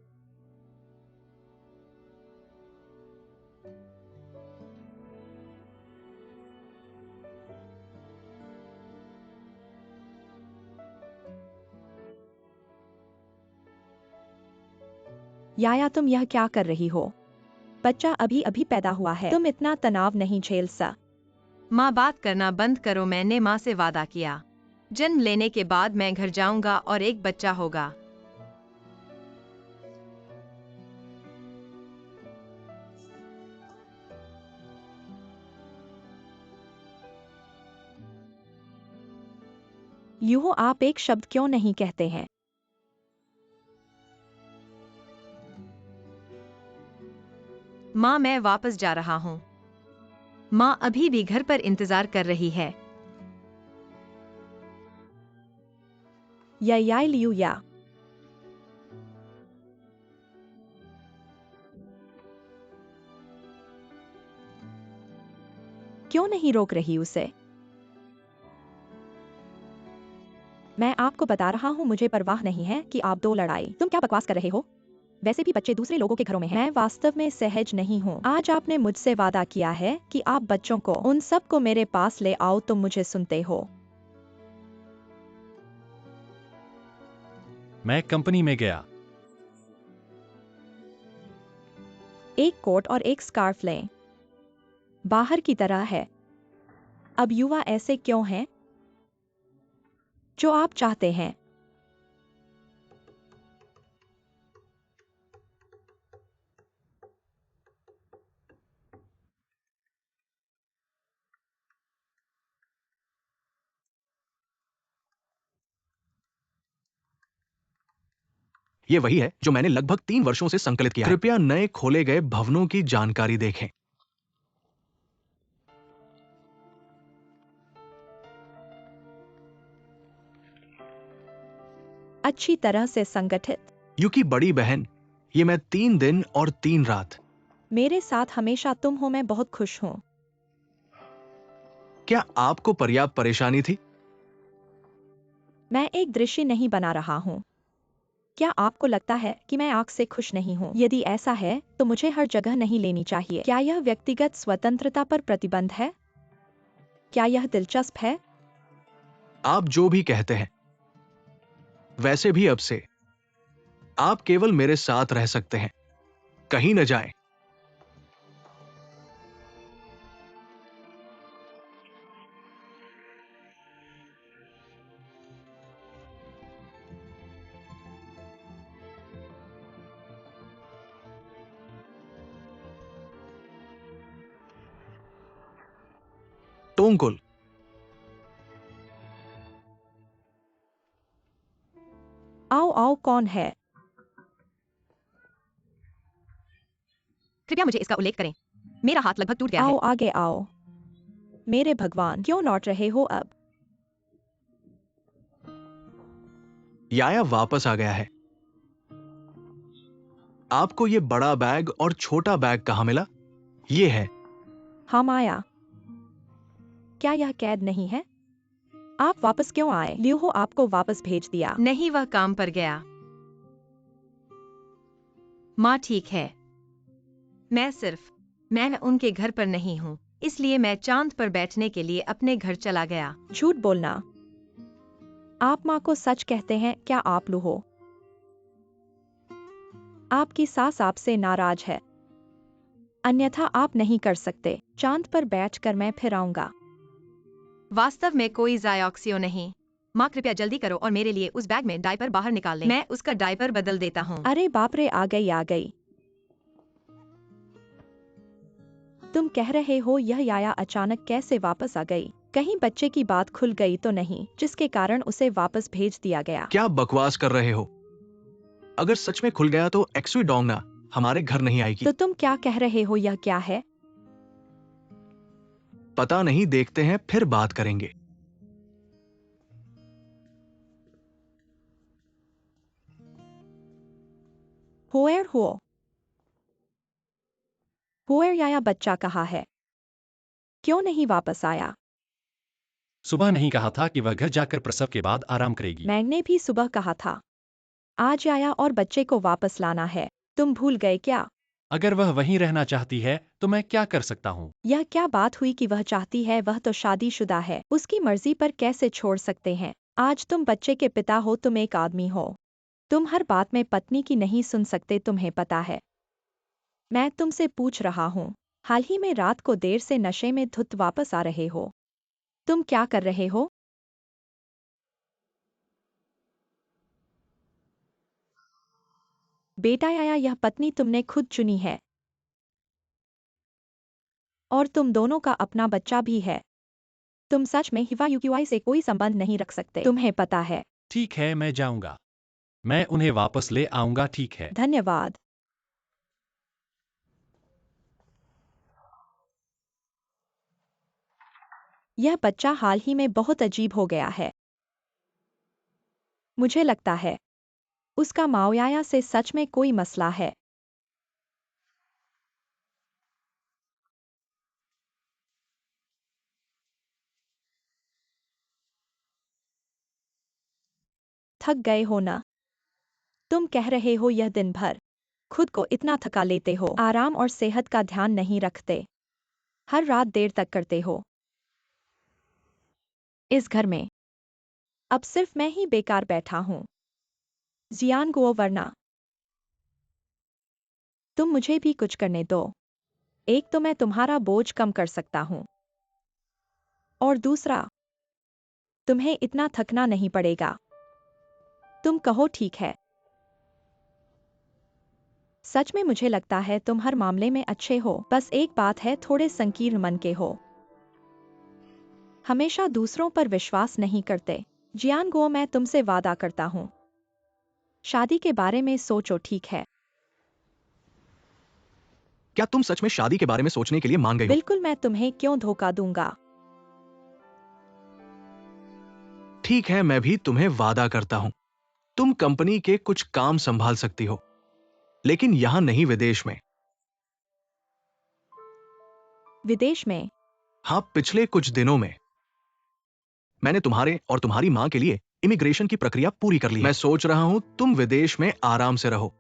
याया तुम यह क्या कर रही हो? बच्चा अभी अभी पैदा हुआ है। तुम इतना तनाव नहीं झेल सा। माँ, बात करना बंद करो। मैंने माँ से वादा किया। जन्म लेने के बाद मैं घर जाऊंगा और एक बच्चा होगा। यूहो, आप एक शब्द क्यों नहीं कहते हैं? माँ, मैं वापस जा रहा हूँ। माँ अभी भी घर पर इंतजार कर रही है। या लियू या। क्यों नहीं रोक रही उसे? मैं आपको बता रहा हूँ, मुझे परवाह नहीं है कि आप दो लड़ाई। तुम क्या बकवास कर रहे हो? वैसे भी बच्चे दूसरे लोगों के घरों में हैं। मैं वास्तव में सहज नहीं हूँ। आज आपने मुझसे वादा किया है कि आप बच्चों को, उन सब को मेरे पास ले आओ। तुम मुझे सुनते हो? मैं कंपनी में गया। एक कोट और एक स्कार्फ लें। बाहर की तरह है। अब युवा ऐसे क्यों हैं? जो आप चाहते हैं। ये वही है जो मैंने लगभग 3 वर्षों से संकलित किया है। कृपया नए खोले गए भवनों की जानकारी देखें। अच्छी तरह से संगठित। यू की बड़ी बहन, ये मैं 3 दिन और 3 रात। मेरे साथ हमेशा तुम हो। मैं बहुत खुश हूँ। क्या आपको पर्याप्त परेशानी थी? मैं एक दृश्य नहीं बना रहा हूँ। क्या आपको लगता है कि मैं आग से खुश नहीं हूँ? यदि ऐसा है तो मुझे हर जगह नहीं लेनी चाहिए। क्या यह व्यक्तिगत स्वतंत्रता पर प्रतिबंध है? क्या यह दिलचस्प है? आप जो भी कहते हैं। वैसे भी अब से आप केवल मेरे साथ रह सकते हैं, कहीं न जाएं। टोंकुल, आओ आओ, कौन है? कृपया मुझे इसका उल्लेख करें। मेरा हाथ लगभग टूट गया आओ है। आगे आओ। मेरे भगवान, क्यों लौट रहे हो अब? याया वापस आ गया है। आपको ये बड़ा बैग और छोटा बैग कहाँ मिला? ये है। हम आया। क्या यह कैद नहीं है? आप वापस क्यों आए? ल्यूहो आपको वापस भेज दिया। नहीं, वह काम पर गया। माँ ठीक है। मैं उनके घर पर नहीं हूँ, इसलिए मैं चांद पर बैठने के लिए अपने घर चला गया। झूठ बोलना। आप माँ को सच कहते हैं क्या? आप लूहो। आपकी सास आपसे नाराज है, अन्यथा आप नहीं कर सकते। चांद पर बैठकर मैं फिर आऊंगा। वास्तव में कोई ज़ायोक्सियो नहीं। माँ कृपया जल्दी करो और मेरे लिए उस बैग में डायपर बाहर निकाल लें। मैं उसका डायपर बदल देता हूँ। अरे बाप रे, आ गई आ गई। तुम कह रहे हो यह याया अचानक कैसे वापस आ गई? कहीं बच्चे की बात खुल गई तो नहीं, जिसके कारण उसे वापस भेज दिया गया? क्या बकवास कर रहे हो? अगर सच में खुल गया तो एक्सुई डोंगना हमारे घर नहीं आएगी। तो तुम क्या कह रहे हो? यह क्या है? पता नहीं, देखते हैं फिर बात करेंगे। होएर हो। होएर याया बच्चा कहाँ है? क्यों नहीं वापस आया? सुबह नहीं कहा था कि वह घर जाकर प्रसव के बाद आराम करेगी? मैंने भी सुबह कहा था। आज आया और बच्चे को वापस लाना है। तुम भूल गए क्या? अगर वह वहीं रहना चाहती है तो मैं क्या कर सकता हूँ? यह क्या बात हुई कि वह चाहती है? वह तो शादीशुदा है। उसकी मर्जी पर कैसे छोड़ सकते हैं? आज तुम बच्चे के पिता हो, तुम एक आदमी हो। तुम हर बात में पत्नी की नहीं सुन सकते, तुम्हें पता है। मैं तुमसे पूछ रहा हूँ, हाल ही में रात को देर से नशे में धुत वापस आ रहे हो। तुम क्या कर रहे हो? बेटा याया, यह पत्नी तुमने खुद चुनी है और तुम दोनों का अपना बच्चा भी है। तुम सच में हिवा यूक्यूआई से कोई संबंध नहीं रख सकते, तुम्हें पता है। ठीक है, मैं जाऊंगा। मैं उन्हें वापस ले आऊंगा, ठीक है। धन्यवाद। यह बच्चा हाल ही में बहुत अजीब हो गया है। मुझे लगता है उसका माओयाया से सच में कोई मसला है। थक गए हो ना? तुम कह रहे हो यह दिन भर खुद को इतना थका लेते हो, आराम और सेहत का ध्यान नहीं रखते, हर रात देर तक करते हो। इस घर में अब सिर्फ मैं ही बेकार बैठा हूं। जियान गुओ, वरना तुम मुझे भी कुछ करने दो। एक तो मैं तुम्हारा बोझ कम कर सकता हूं और दूसरा तुम्हें इतना थकना नहीं पड़ेगा। तुम कहो ठीक है। सच में मुझे लगता है तुम हर मामले में अच्छे हो, बस एक बात है, थोड़े संकीर्ण मन के हो। हमेशा दूसरों पर विश्वास नहीं करते। जियान गो, मैं तुमसे वादा करता हूं, शादी के बारे में सोचो, ठीक है? क्या तुम सच में शादी के बारे में सोचने के लिए मान गई हो? बिल्कुल, मैं तुम्हें क्यों धोखा दूंगा। ठीक है, मैं भी तुम्हें वादा करता हूं। तुम कंपनी के कुछ काम संभाल सकती हो, लेकिन यहां नहीं, विदेश में। विदेश में? हाँ, पिछले कुछ दिनों में मैंने तुम्हारे और तुम्हारी मां के लिए इमिग्रेशन की प्रक्रिया पूरी कर ली है। मैं सोच रहा हूं तुम विदेश में आराम से रहो।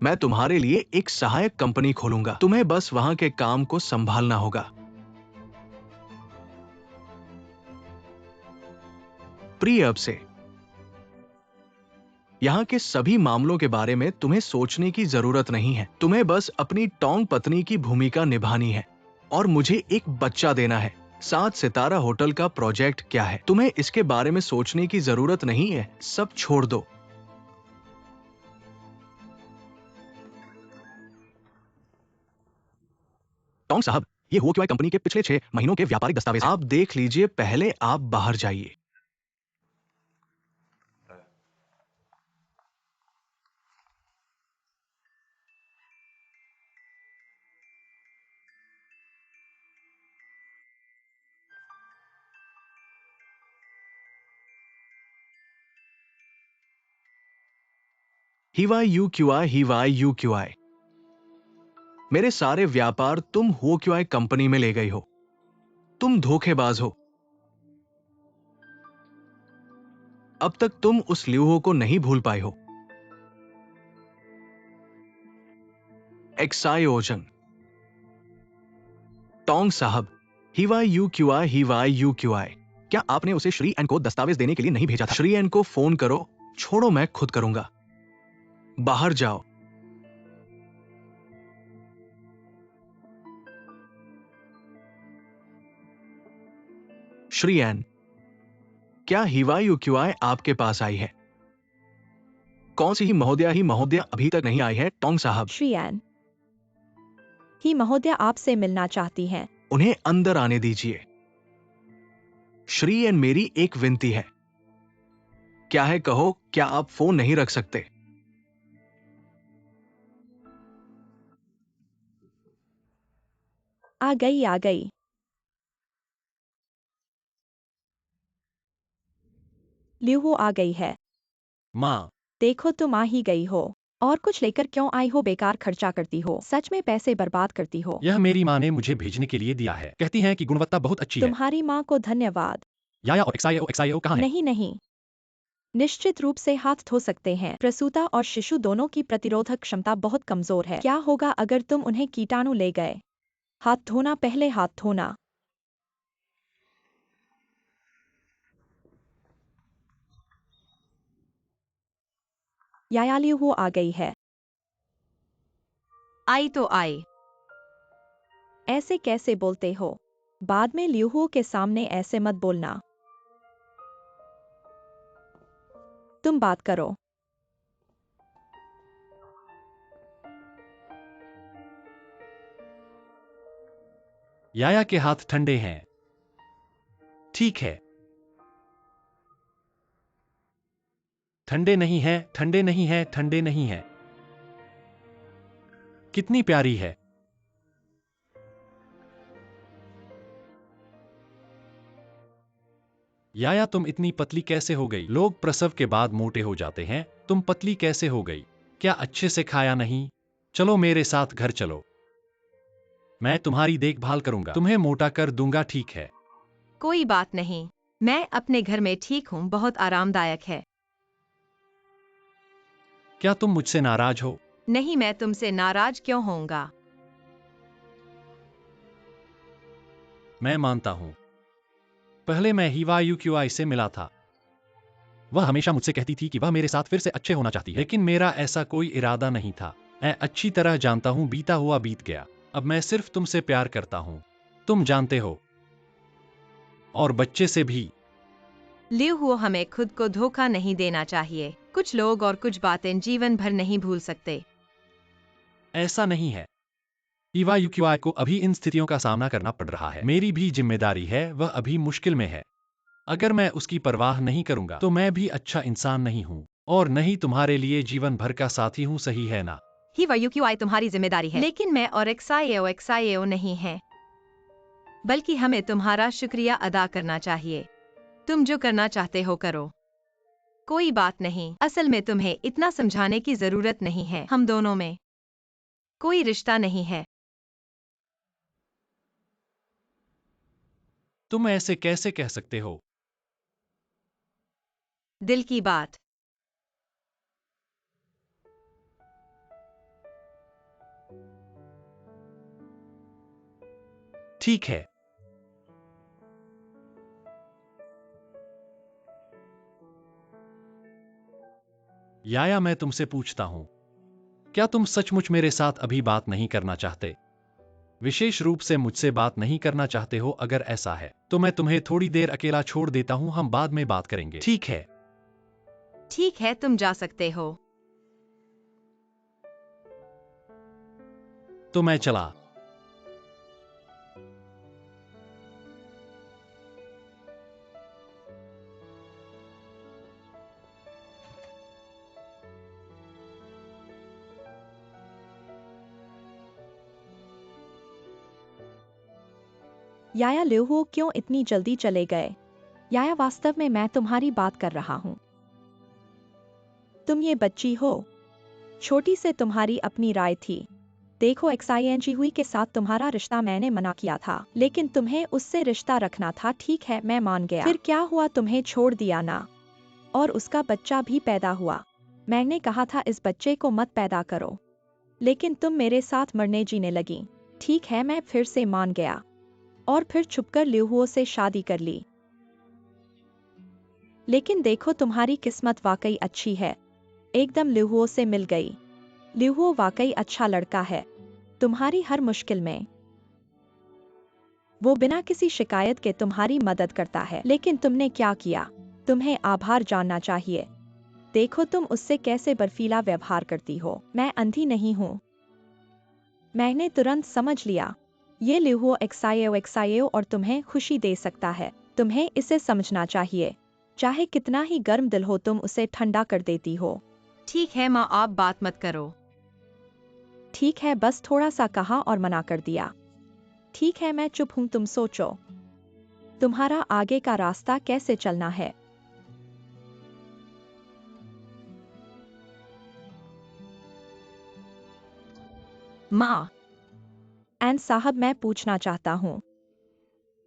मैं तुम्हारे लिए एक सहायक कंपनी खोलूंगा, तुम्हें बस वहां के काम को संभालना होगा। प्रिय, अब से यहाँ के सभी मामलों के बारे में तुम्हें सोचने की जरूरत नहीं है। तुम्हें बस अपनी टोंग पत्नी की भूमिका निभानी है और मुझे एक बच्चा देना है। 7 सितारा होटल का प्रोजेक्ट क्या है, तुम्हें इसके बारे में सोचने की जरूरत नहीं है, सब छोड़ दो। टोंग साहब, ये हुओक्यूआई कंपनी के पिछले 6 महीनों के व्यापारिक दस्तावेज आप देख लीजिए, पहले आप बाहर जाइए। हिवाई यू क्यू आई, मेरे सारे व्यापार तुम हुओक्यूआई कंपनी में ले गई हो। तुम धोखेबाज हो। अब तक तुम उस ल्यूहो को नहीं भूल पाए हो। एक्साई ओजन। टोंग साहब, हिवाई यू क्यू आई, क्या आपने उसे श्री एन को दस्तावेज देने के लिए नहीं भेजा था? श्री एन को फोन करो। छोड़ो, मैं खुद करूंगा। बाहर जाओ। श्री एन, क्या हिवाई यूक्यूआई आपके पास आई है? कौन सी ही महोदया अभी तक नहीं आई है? टोंग साहब, श्रीयान ही महोदया आपसे मिलना चाहती हैं। उन्हें अंदर आने दीजिए। श्री एन, मेरी एक विनती है। क्या है, कहो। क्या आप फोन नहीं रख सकते? आ गई, आ गई। ल्यूहो आ गई है। माँ, देखो, तुम आ ही गई हो। और कुछ लेकर क्यों आई हो? बेकार खर्चा करती हो, सच में पैसे बर्बाद करती हो। यह मेरी माँ ने मुझे भेजने के लिए दिया है। कहती हैं कि गुणवत्ता बहुत अच्छी है। तुम्हारी माँ को धन्यवाद। याया और एक्साईओ कहाँ है? नहीं नहीं, निश्चित रूप से हाथ धो सकते हैं। प्रसूता और शिशु दोनों की प्रतिरोधक क्षमता बहुत कमजोर है। क्या होगा अगर तुम उन्हें कीटाणु ले गए? हाथ धोना, पहले हाथ धोना। याया, ल्यूहो आ गई है। आई तो आई। ऐसे कैसे बोलते हो? बाद में ल्यूहो के सामने ऐसे मत बोलना। तुम बात करो। याया के हाथ ठंडे हैं। ठीक है। ठंडे नहीं है, ठंडे नहीं है, ठंडे नहीं है। कितनी प्यारी है। याया तुम इतनी पतली कैसे हो गई? लोग प्रसव के बाद मोटे हो जाते हैं, तुम पतली कैसे हो गई? क्या अच्छे से खाया नहीं? चलो मेरे साथ घर चलो, मैं तुम्हारी देखभाल करूंगा, तुम्हें मोटा कर दूंगा, ठीक है? कोई बात नहीं, मैं अपने घर में ठीक हूँ, बहुत आरामदायक है। क्या तुम मुझसे नाराज हो? नहीं, मैं तुमसे नाराज क्यों होऊंगा? मैं मानता हूं। पहले मैं हीवा यूक्यूआई से मिला था। वह हमेशा मुझसे कहती थी कि वह मेरे साथ फिर से अच्छे होना चाहती है, लेकिन मेरा ऐसा कोई इरादा नहीं था। मैं अच्छी तरह जानता हूं, बीता हुआ बीत गया। अब मैं सिर्फ तुमसे प्यार करता हूं, तुम जानते हो, और बच्चे से भी। लियू हुओ, हमें खुद को धोखा नहीं देना चाहिए। कुछ लोग और कुछ बातें जीवन भर नहीं भूल सकते। ऐसा नहीं है। हीवा यूक्यूआई को अभी इन स्थितियों का सामना करना पड़ रहा है। मेरी भी जिम्मेदारी है, वह अभी मुश्किल में है। अगर मैं उसकी परवाह नहीं करूंगा तो मैं भी अच्छा इंसान नहीं हूं, और नहीं तुम्हारे लिए जीवन भर का साथी हूं, सही है ना? हीवा यूक्यूआई तुम्हारी जिम्मेदारी है, लेकिन मैं और एक्साएओ नहीं है। बल्कि हमें तुम्हारा शुक्रिया अदा करना चाहिए। तुम जो करना चाहते हो करो। कोई बात नहीं, असल में तुम्हें इतना समझाने की जरूरत नहीं है। हम दोनों में कोई रिश्ता नहीं है। तुम ऐसे कैसे कह सकते हो? दिल की बात। ठीक है। याया, मैं तुमसे पूछता हूं, क्या तुम सचमुच मेरे साथ अभी बात नहीं करना चाहते? विशेष रूप से मुझसे बात नहीं करना चाहते हो? अगर ऐसा है तो मैं तुम्हें थोड़ी देर अकेला छोड़ देता हूं, हम बाद में बात करेंगे, ठीक है? ठीक है, तुम जा सकते हो। तो मैं चला। याया, लियू हुओ क्यों इतनी जल्दी चले गए? याया, वास्तव में मैं तुम्हारी बात कर रहा हूँ। तुम ये बच्ची हो। छोटी से तुम्हारी अपनी राय थी। देखो, एक्साईएनजी हुई के साथ तुम्हारा रिश्ता मैंने मना किया था, लेकिन तुम्हें उससे रिश्ता रखना था, ठीक है, मैं मान गया। फिर क्या हुआ? तुम्हें छोड़ दिया ना, और उसका बच्चा भी पैदा हुआ। मैंने कहा था इस बच्चे को मत पैदा करो, लेकिन तुम मेरे साथ मरने जीने लगी। ठीक है, मैं फिर से मान गया, और फिर छुपकर लियू हुओ से शादी कर ली। लेकिन देखो, तुम्हारी किस्मत वाकई अच्छी है, एकदम लियू हुओ से मिल गई। लियू हुओ वाकई अच्छा लड़का है, तुम्हारी हर मुश्किल में वो बिना किसी शिकायत के तुम्हारी मदद करता है। लेकिन तुमने क्या किया? तुम्हें आभार जानना चाहिए। देखो, तुम उससे कैसे बर्फीला व्यवहार करती हो। मैं अंधी नहीं हूँ, मैंने तुरंत समझ लिया। ये लियू हुओ एक्साएओ और तुम्हें खुशी दे सकता है। तुम्हें इसे समझना चाहिए। चाहे कितना ही गर्म दिल हो, तुम उसे ठंडा कर देती हो। ठीक है माँ, आप बात मत करो। ठीक है, बस थोड़ा सा कहा और मना कर दिया। ठीक है, मैं चुप हूं, तुम सोचो तुम्हारा आगे का रास्ता कैसे चलना है। माँ, एन साहब, मैं पूछना चाहता हूँ,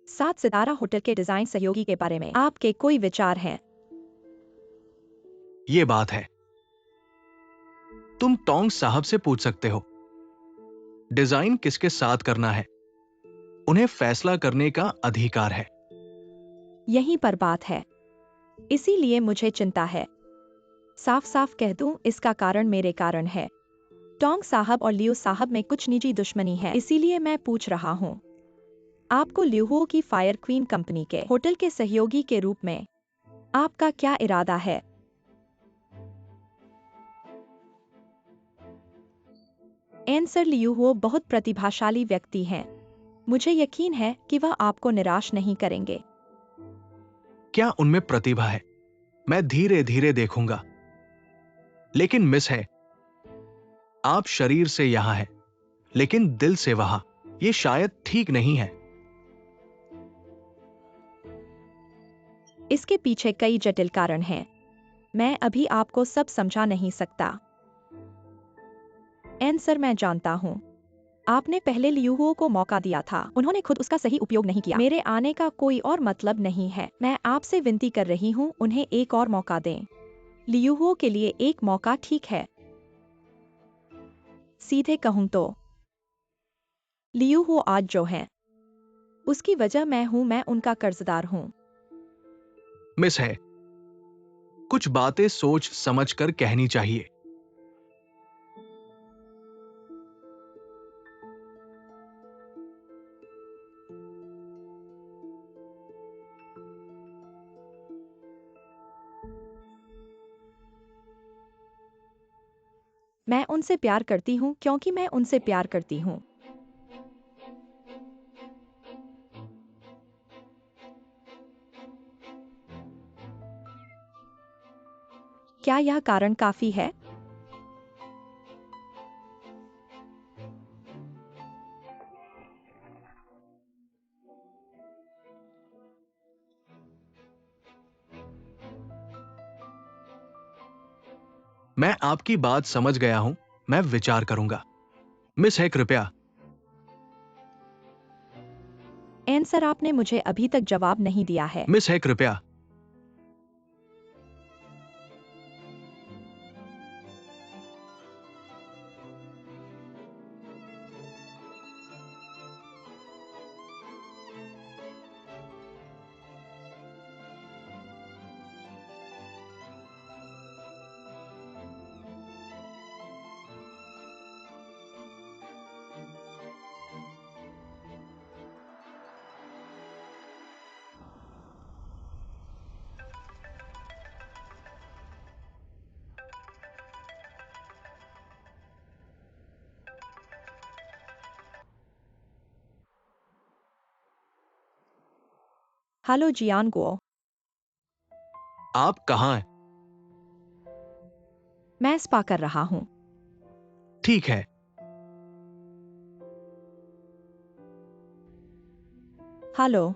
7 सितारा होटल के डिजाइन सहयोगी के बारे में आपके कोई विचार हैं? ये बात है, तुम टोंग साहब से पूछ सकते हो। डिजाइन किसके साथ करना है, उन्हें फैसला करने का अधिकार है। यहीं पर बात है, इसीलिए मुझे चिंता है। साफ साफ कह दूं, इसका कारण मेरे कारण है। टोंग साहब और लियो साहब में कुछ निजी दुश्मनी है, इसीलिए मैं पूछ रहा हूँ, आपको लियू हुओ की फायर क्वीन कंपनी के होटल के सहयोगी के रूप में आपका क्या इरादा है? एन सर, लियू हुओ बहुत प्रतिभाशाली व्यक्ति हैं। मुझे यकीन है कि वह आपको निराश नहीं करेंगे। क्या उनमें प्रतिभा है? मैं धीरे धीरे देखूंगा। लेकिन मिस है, आप शरीर से यहां हैं, लेकिन दिल से वहां। यह शायद ठीक नहीं है। इसके पीछे कई जटिल कारण हैं। मैं अभी आपको सब समझा नहीं सकता। सर, मैं जानता हूँ। आपने पहले लियूहो को मौका दिया था, उन्होंने खुद उसका सही उपयोग नहीं किया। मेरे आने का कोई और मतलब नहीं है। मैं आपसे विनती कर रही हूँ, उन्हें एक और मौका दें। लियूहो के लिए एक मौका ठीक है। सीधे कहूँ तो लियूहो आज जो है, उसकी वजह मैं हूँ। मैं उनका कर्जदार हूँ। मिस है, कुछ बातें सोच समझ कर कहनी चाहिए। मैं उनसे प्यार करती हूँ क्योंकि मैं उनसे प्यार करती हूँ। क्या यह कारण काफी है? मैं आपकी बात समझ गया हूं। मैं विचार करूंगा। मिस है, कृपया। सर, आपने मुझे अभी तक जवाब नहीं दिया है। मिस है, कृपया। हेलो जियानगो, आप कहां हैं? मैं स्पा कर रहा हूँ। ठीक है। हेलो।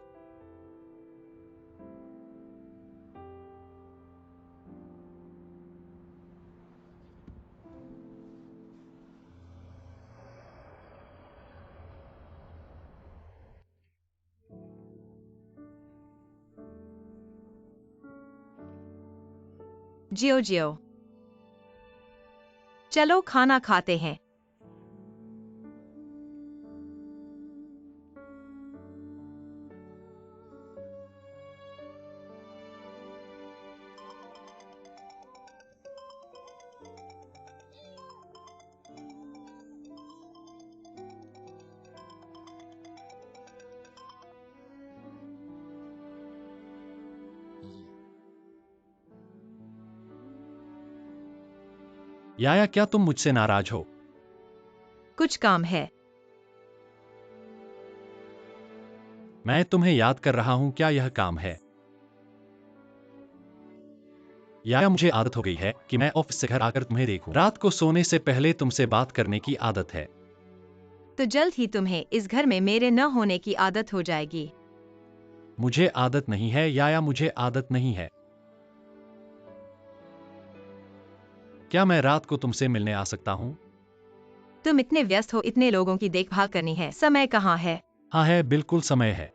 जियो जियो, चलो खाना खाते हैं। याया, क्या तुम मुझसे नाराज हो? कुछ काम है। मैं तुम्हें याद कर रहा हूं। क्या यह काम है? याया, मुझे आदत हो गई है कि मैं ऑफिस से घर आकर तुम्हें देखूं। रात को सोने से पहले तुमसे बात करने की आदत है। तो जल्द ही तुम्हें इस घर में मेरे न होने की आदत हो जाएगी। मुझे आदत नहीं है याया, मुझे आदत नहीं है। क्या मैं रात को तुमसे मिलने आ सकता हूं? तुम इतने व्यस्त हो, इतने लोगों की देखभाल करनी है, समय कहाँ है? हाँ है, बिल्कुल समय है।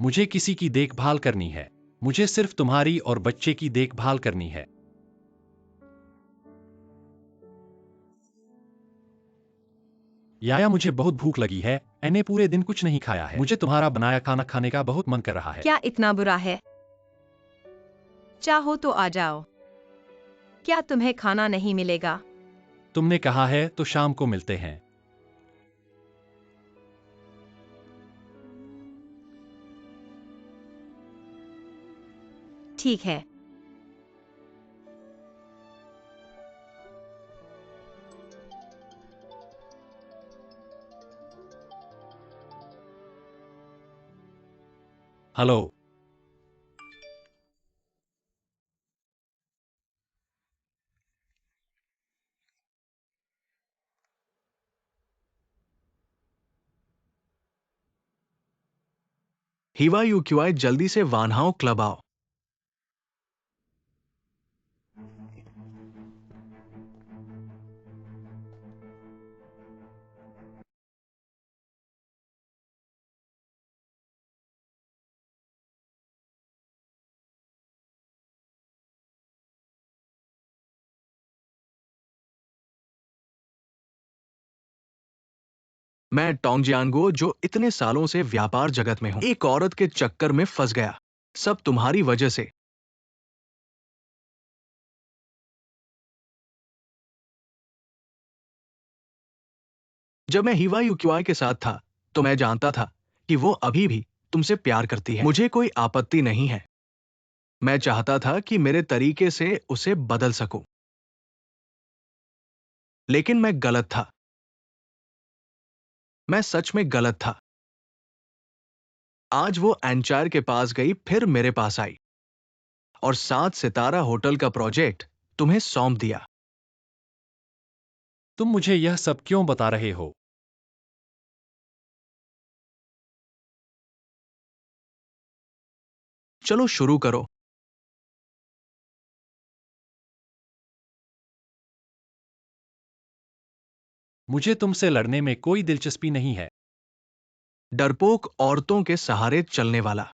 मुझे किसी की देखभाल करनी है। मुझे सिर्फ तुम्हारी और बच्चे की देखभाल करनी है। याया, मुझे बहुत भूख लगी है। मैंने पूरे दिन कुछ नहीं खाया है। मुझे तुम्हारा बनाया खाना खाने का बहुत मन कर रहा है। क्या इतना बुरा है? चाहो तो आ जाओ। क्या तुम्हें खाना नहीं मिलेगा? तुमने कहा है तो शाम को मिलते हैं। ठीक है। हेलो। हिवा यूक्यूआई, जल्दी से वानहाओ क्लब आओ। मैं टोंग जियानगो, जो इतने सालों से व्यापार जगत में हूं, एक औरत के चक्कर में फंस गया। सब तुम्हारी वजह से। जब मैं हिवा यूक्यूआई के साथ था तो मैं जानता था कि वो अभी भी तुमसे प्यार करती है। मुझे कोई आपत्ति नहीं है। मैं चाहता था कि मेरे तरीके से उसे बदल सकूं, लेकिन मैं गलत था। मैं सच में गलत था। आज वो एंचायर के पास गई, फिर मेरे पास आई और 7 सितारा होटल का प्रोजेक्ट तुम्हें सौंप दिया। तुम मुझे यह सब क्यों बता रहे हो? चलो शुरू करो। मुझे तुमसे लड़ने में कोई दिलचस्पी नहीं है। डरपोक औरतों के सहारे चलने वाला।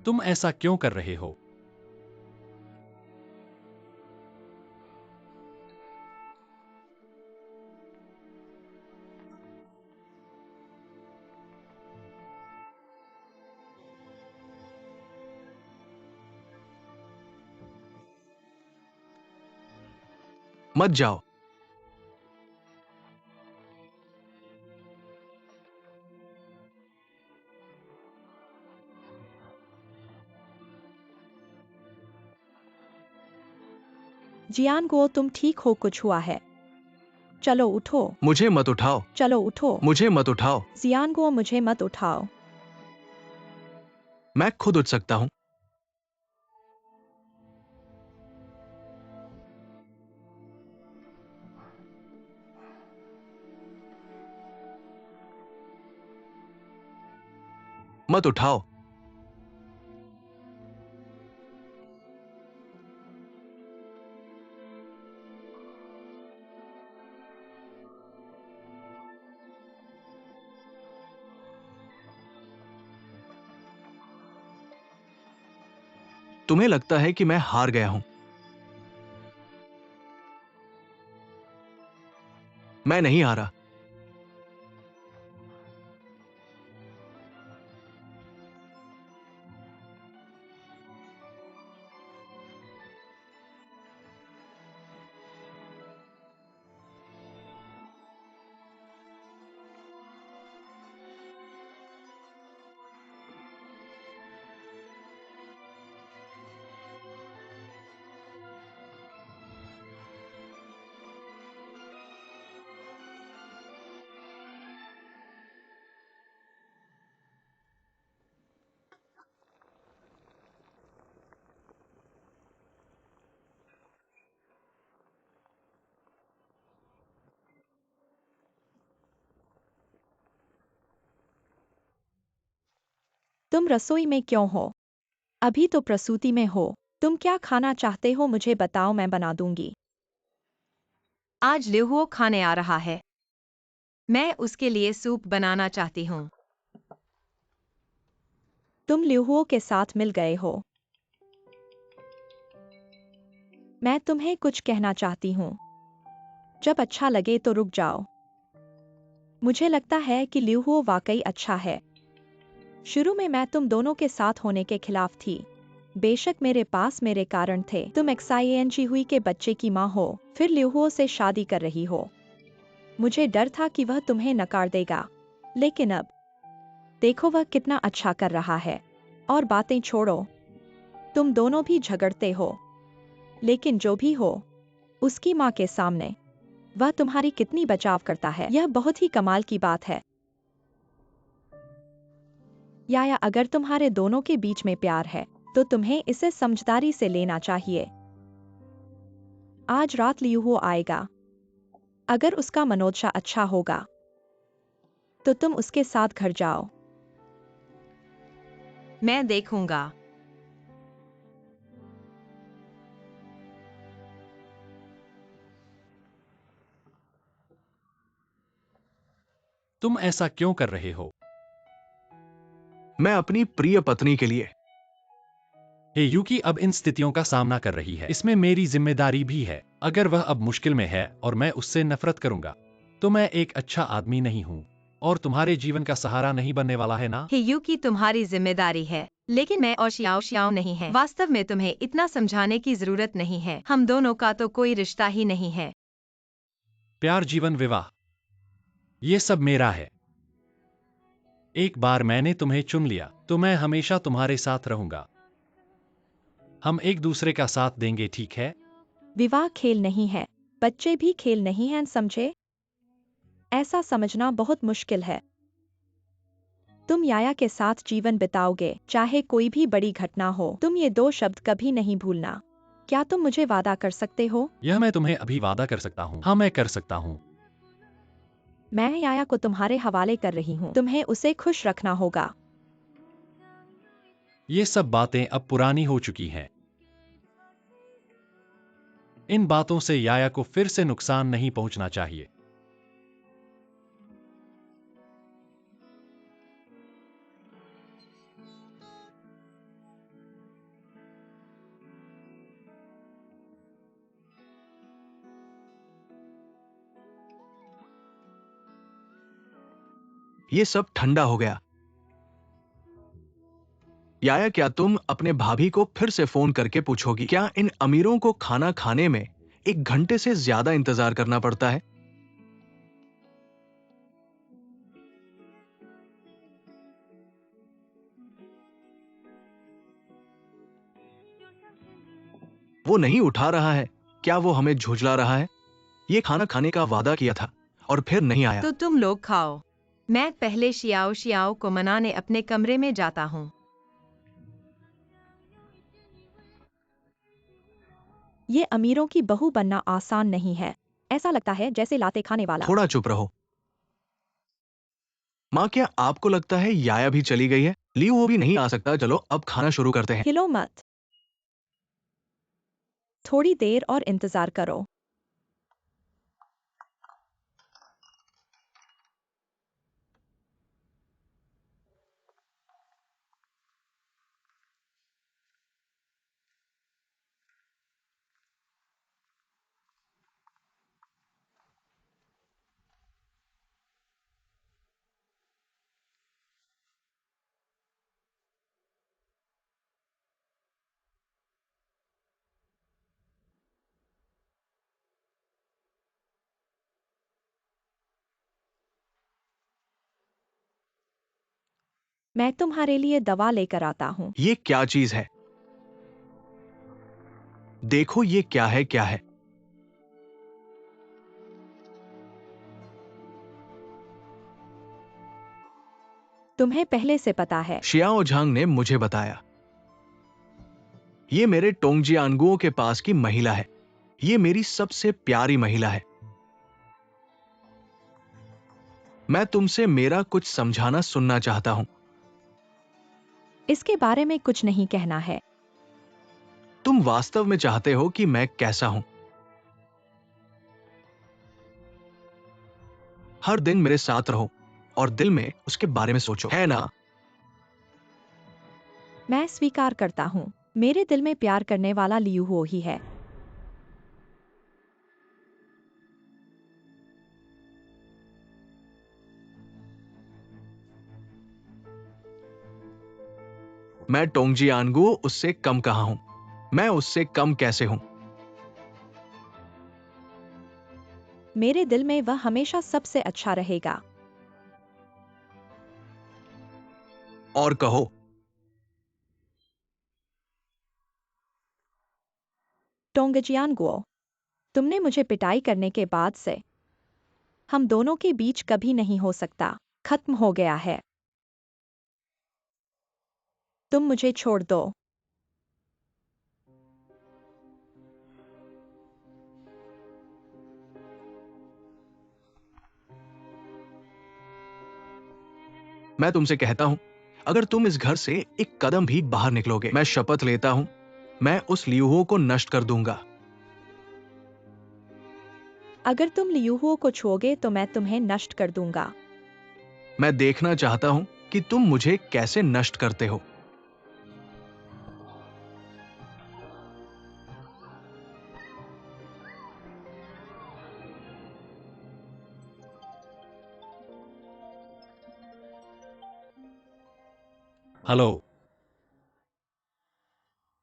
तुम ऐसा क्यों कर रहे हो? मत जाओ। जियानगो, तुम ठीक हो? कुछ हुआ है? चलो उठो। मुझे मत उठाओ। चलो उठो। मुझे मत उठाओ। जियानगो, मुझे मत उठाओ। मैं खुद उठ सकता हूं। मत उठाओ। तुम्हें लगता है कि मैं हार गया हूं। मैं नहीं हारा। तुम रसोई में क्यों हो? अभी तो प्रसूति में हो। तुम क्या खाना चाहते हो मुझे बताओ, मैं बना दूंगी। आज लिहुओ खाने आ रहा है। मैं उसके लिए सूप बनाना चाहती हूँ। तुम लिहुओ के साथ मिल गए हो। मैं तुम्हें कुछ कहना चाहती हूँ। जब अच्छा लगे तो रुक जाओ। मुझे लगता है कि लिहुओ वाकई अच्छा है। शुरू में मैं तुम दोनों के साथ होने के खिलाफ थी। बेशक मेरे पास मेरे कारण थे। तुम एक्साइएनजी हुई के बच्चे की माँ हो, फिर लिहुओ से शादी कर रही हो। मुझे डर था कि वह तुम्हें नकार देगा, लेकिन अब देखो वह कितना अच्छा कर रहा है। और बातें छोड़ो, तुम दोनों भी झगड़ते हो, लेकिन जो भी हो, उसकी माँ के सामने वह तुम्हारी कितनी बचाव करता है, यह बहुत ही कमाल की बात है। या अगर तुम्हारे दोनों के बीच में प्यार है, तो तुम्हें इसे समझदारी से लेना चाहिए। आज रात लियुहो आएगा। अगर उसका मनोदशा अच्छा होगा, तो तुम उसके साथ घर जाओ। मैं देखूंगा। तुम ऐसा क्यों कर रहे हो? मैं अपनी प्रिय पत्नी के लिए। हे यूकी अब इन स्थितियों का सामना कर रही है, इसमें मेरी जिम्मेदारी भी है। अगर वह अब मुश्किल में है और मैं उससे नफरत करूंगा, तो मैं एक अच्छा आदमी नहीं हूँ और तुम्हारे जीवन का सहारा नहीं बनने वाला है ना। हियुकी तुम्हारी जिम्मेदारी है, लेकिन मैं और शियाओ नहीं है। वास्तव में तुम्हें इतना समझाने की जरूरत नहीं है। हम दोनों का तो कोई रिश्ता ही नहीं है। प्यार, जीवन, विवाह, ये सब मेरा है। एक बार मैंने तुम्हें चुन लिया, तो मैं हमेशा तुम्हारे साथ रहूंगा। हम एक दूसरे का साथ देंगे, ठीक है? विवाह खेल नहीं है, बच्चे भी खेल नहीं हैं, समझे? ऐसा समझना बहुत मुश्किल है। तुम याया के साथ जीवन बिताओगे, चाहे कोई भी बड़ी घटना हो। तुम ये दो शब्द कभी नहीं भूलना। क्या तुम मुझे वादा कर सकते हो? यह मैं तुम्हें अभी वादा कर सकता हूँ। हाँ, मैं कर सकता हूँ। मैं याया को तुम्हारे हवाले कर रही हूँ। तुम्हें उसे खुश रखना होगा। ये सब बातें अब पुरानी हो चुकी हैं। इन बातों से याया को फिर से नुकसान नहीं पहुंचना चाहिए। ये सब ठंडा हो गया। याया, क्या तुम अपने भाभी को फिर से फोन करके पूछोगी क्या इन अमीरों को खाना खाने में 1 घंटे से ज्यादा इंतजार करना पड़ता है? वो नहीं उठा रहा है। क्या वो हमें झुझला रहा है? ये खाना खाने का वादा किया था और फिर नहीं आया। तो तुम लोग खाओ। मैं पहले शियाओ को मनाने अपने कमरे में जाता हूँ। ये अमीरों की बहू बनना आसान नहीं है। ऐसा लगता है जैसे लाते खाने वाला। थोड़ा चुप रहो। माँ, क्या आपको लगता है याया भी चली गई है? लियू वो भी नहीं आ सकता। चलो अब खाना शुरू करते हैं। हिलो मत। थोड़ी देर और इंतजार करो। मैं तुम्हारे लिए दवा लेकर आता हूँ। ये क्या चीज है? देखो ये क्या है, क्या है? तुम्हें पहले से पता है। शियाओ झांग ने मुझे बताया। ये मेरे टोंगजियानगुओ के पास की महिला है। ये मेरी सबसे प्यारी महिला है। मैं तुमसे मेरा कुछ समझाना सुनना चाहता हूं। इसके बारे में कुछ नहीं कहना है। तुम वास्तव में चाहते हो कि मैं कैसा हूं? हर दिन मेरे साथ रहो और दिल में उसके बारे में सोचो, है ना? मैं स्वीकार करता हूँ, मेरे दिल में प्यार करने वाला लियू हो ही है। मैं टोंगजी आनगू उससे कम कहाँ हूं? मैं उससे कम कैसे हूं? मेरे दिल में वह हमेशा सबसे अच्छा रहेगा। और कहो। टोंगजियानगुओ, तुमने मुझे पिटाई करने के बाद से हम दोनों के बीच कभी नहीं हो सकता, खत्म हो गया है। तुम मुझे छोड़ दो। मैं तुमसे कहता हूं, अगर तुम इस घर से एक कदम भी बाहर निकलोगे, मैं शपथ लेता हूं, मैं उस लियूहो को नष्ट कर दूंगा। अगर तुम लियूहो को छुओगे तो मैं तुम्हें नष्ट कर दूंगा। मैं देखना चाहता हूं कि तुम मुझे कैसे नष्ट करते हो। हेलो।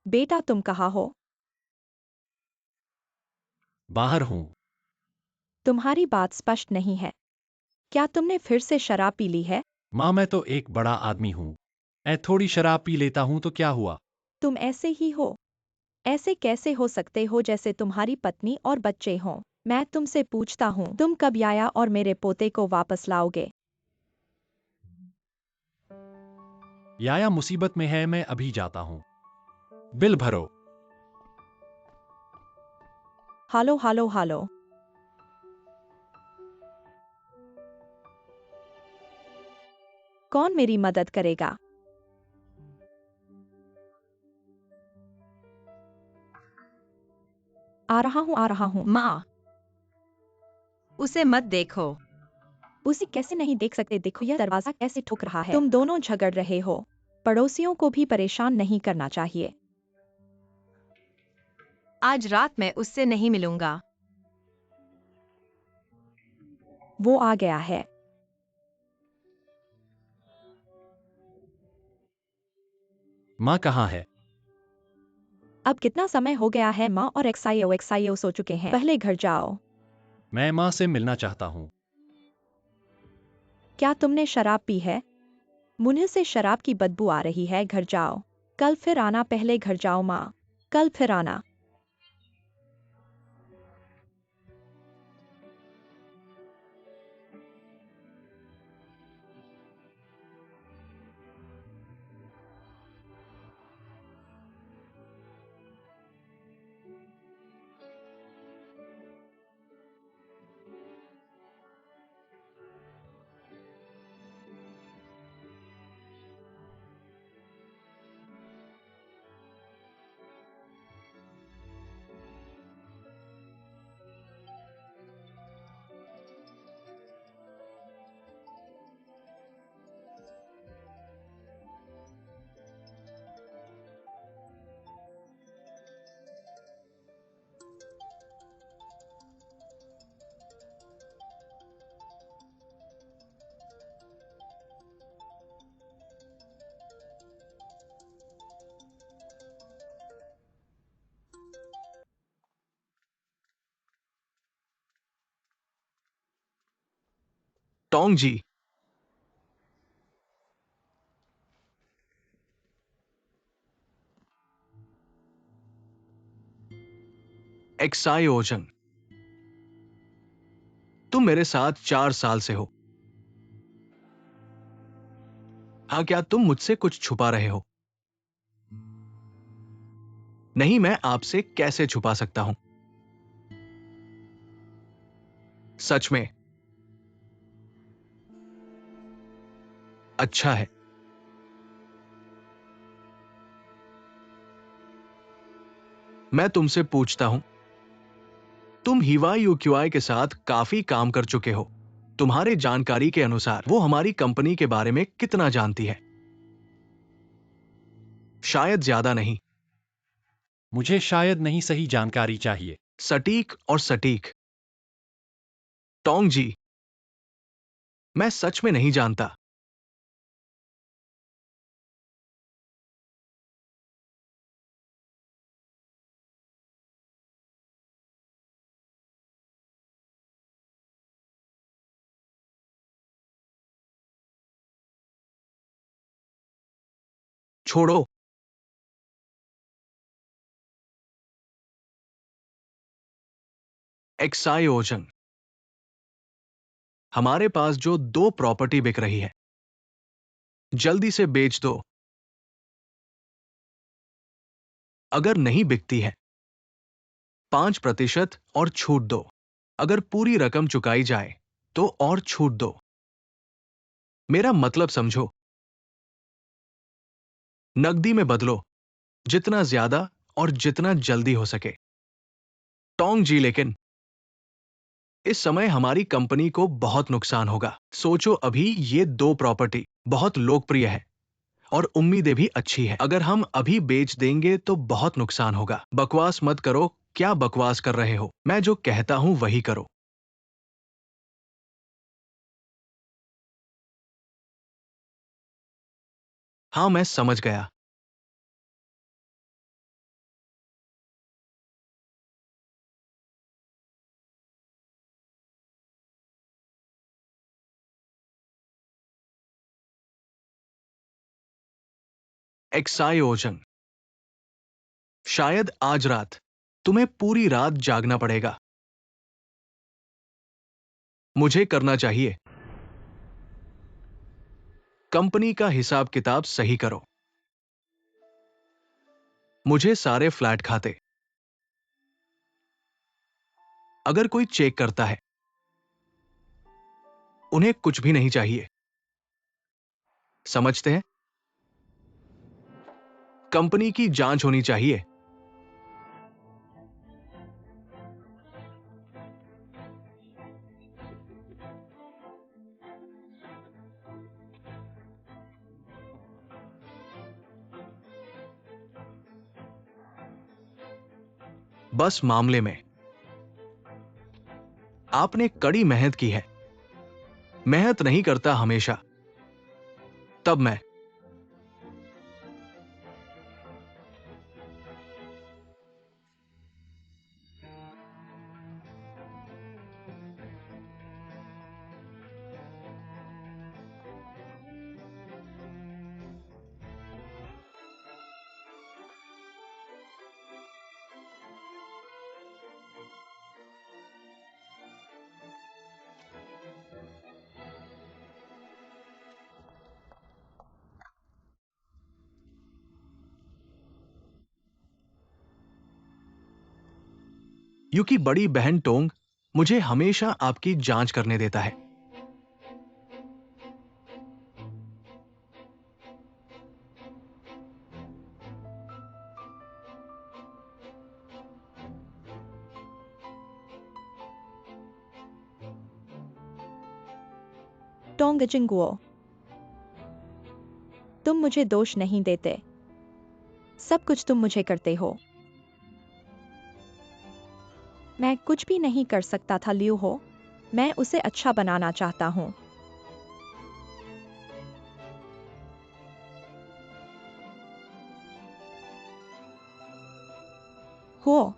बेटा तुम कहाँ हो? बाहर हूं। तुम्हारी बात स्पष्ट नहीं है। क्या तुमने फिर से शराब पी ली है? माँ, मैं तो एक बड़ा आदमी हूं। मैं थोड़ी शराब पी लेता हूं तो क्या हुआ? तुम ऐसे ही हो। ऐसे कैसे हो सकते हो जैसे तुम्हारी पत्नी और बच्चे हों? मैं तुमसे पूछता हूँ, तुम कब याया और मेरे पोते को वापस लाओगे? याया मुसीबत में है, मैं अभी जाता हूं। बिल भरो। हालो हालो हालो। कौन मेरी मदद करेगा? आ रहा हूँ, आ रहा हूँ। माँ, उसे मत देखो। उसे कैसे नहीं देख सकते? देखो यह दरवाजा कैसे ठुक रहा है। तुम दोनों झगड़ रहे हो। पड़ोसियों को भी परेशान नहीं करना चाहिए। आज रात मैं उससे नहीं मिलूंगा। वो आ गया है। माँ कहाँ है? अब कितना समय हो गया है? माँ और एक्साइओ सो चुके हैं। पहले घर जाओ। मैं माँ से मिलना चाहता हूँ। क्या तुमने शराब पी है? मुंह से शराब की बदबू आ रही है। घर जाओ। कल फिर आना। पहले घर जाओ माँ। कल फिर आना। टोंग जी, एक्साइओजन, तुम मेरे साथ 4 साल से हो। हाँ, क्या तुम मुझसे कुछ छुपा रहे हो? नहीं, मैं आपसे कैसे छुपा सकता हूं? सच में। अच्छा है। मैं तुमसे पूछता हूं, तुम हिवाई यूक्यूआई के साथ काफी काम कर चुके हो। तुम्हारे जानकारी के अनुसार वो हमारी कंपनी के बारे में कितना जानती है? शायद ज्यादा नहीं। मुझे शायद नहीं सही जानकारी चाहिए। सटीक और सटीक। टोंग जी, मैं सच में नहीं जानता। छोड़ो। एक्साइओजन, हमारे पास जो 2 प्रॉपर्टी बिक रही है, जल्दी से बेच दो। अगर नहीं बिकती है, 5% और छूट दो। अगर पूरी रकम चुकाई जाए तो और छूट दो। मेरा मतलब समझो। नकदी में बदलो, जितना ज्यादा और जितना जल्दी हो सके। टोंग जी, लेकिन इस समय हमारी कंपनी को बहुत नुकसान होगा। सोचो, अभी ये 2 प्रॉपर्टी बहुत लोकप्रिय है और उम्मीदें भी अच्छी है। अगर हम अभी बेच देंगे तो बहुत नुकसान होगा। बकवास मत करो। क्या बकवास कर रहे हो? मैं जो कहता हूं वही करो। हाँ, मैं समझ गया। एक्साइओजन, शायद आज रात तुम्हें पूरी रात जागना पड़ेगा। मुझे करना चाहिए। कंपनी का हिसाब किताब सही करो। मुझे सारे फ्लैट खाते, अगर कोई चेक करता है, उन्हें कुछ भी नहीं चाहिए। समझते हैं? कंपनी की जांच होनी चाहिए। बस मामले में आपने कड़ी मेहनत की है। मेहनत नहीं करता हमेशा। तब मैं यूकी बड़ी बहन टोंग मुझे हमेशा आपकी जांच करने देता है। टोंग जिंगुओ, तुम मुझे दोष नहीं देते। सब कुछ तुम मुझे करते हो। मैं कुछ भी नहीं कर सकता था लियो हो। मैं उसे अच्छा बनाना चाहता हूँ। हो,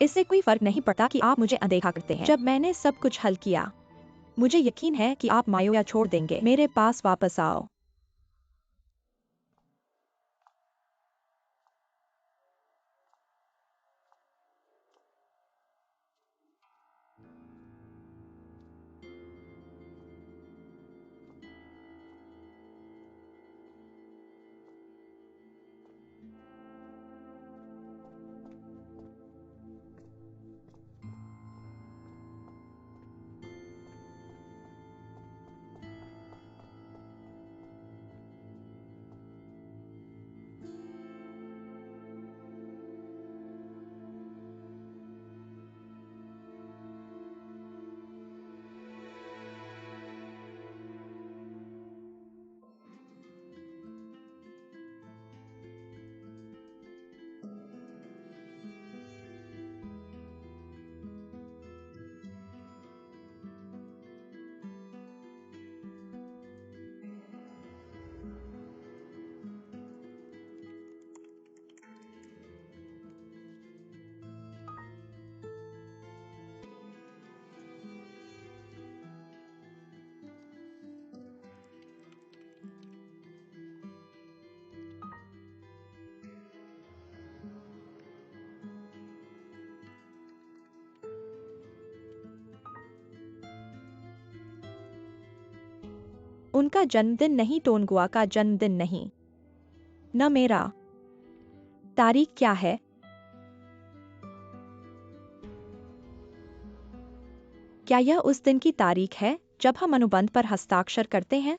इससे कोई फर्क नहीं पड़ता कि आप मुझे अनदेखा करते हैं। जब मैंने सब कुछ हल किया, मुझे यकीन है कि आप मायोया छोड़ देंगे। मेरे पास वापस आओ। उनका जन्मदिन नहीं, टोनगुआ का जन्मदिन नहीं। न मेरा। तारीख क्या है? क्या यह उस दिन की तारीख है जब हम अनुबंध पर हस्ताक्षर करते हैं?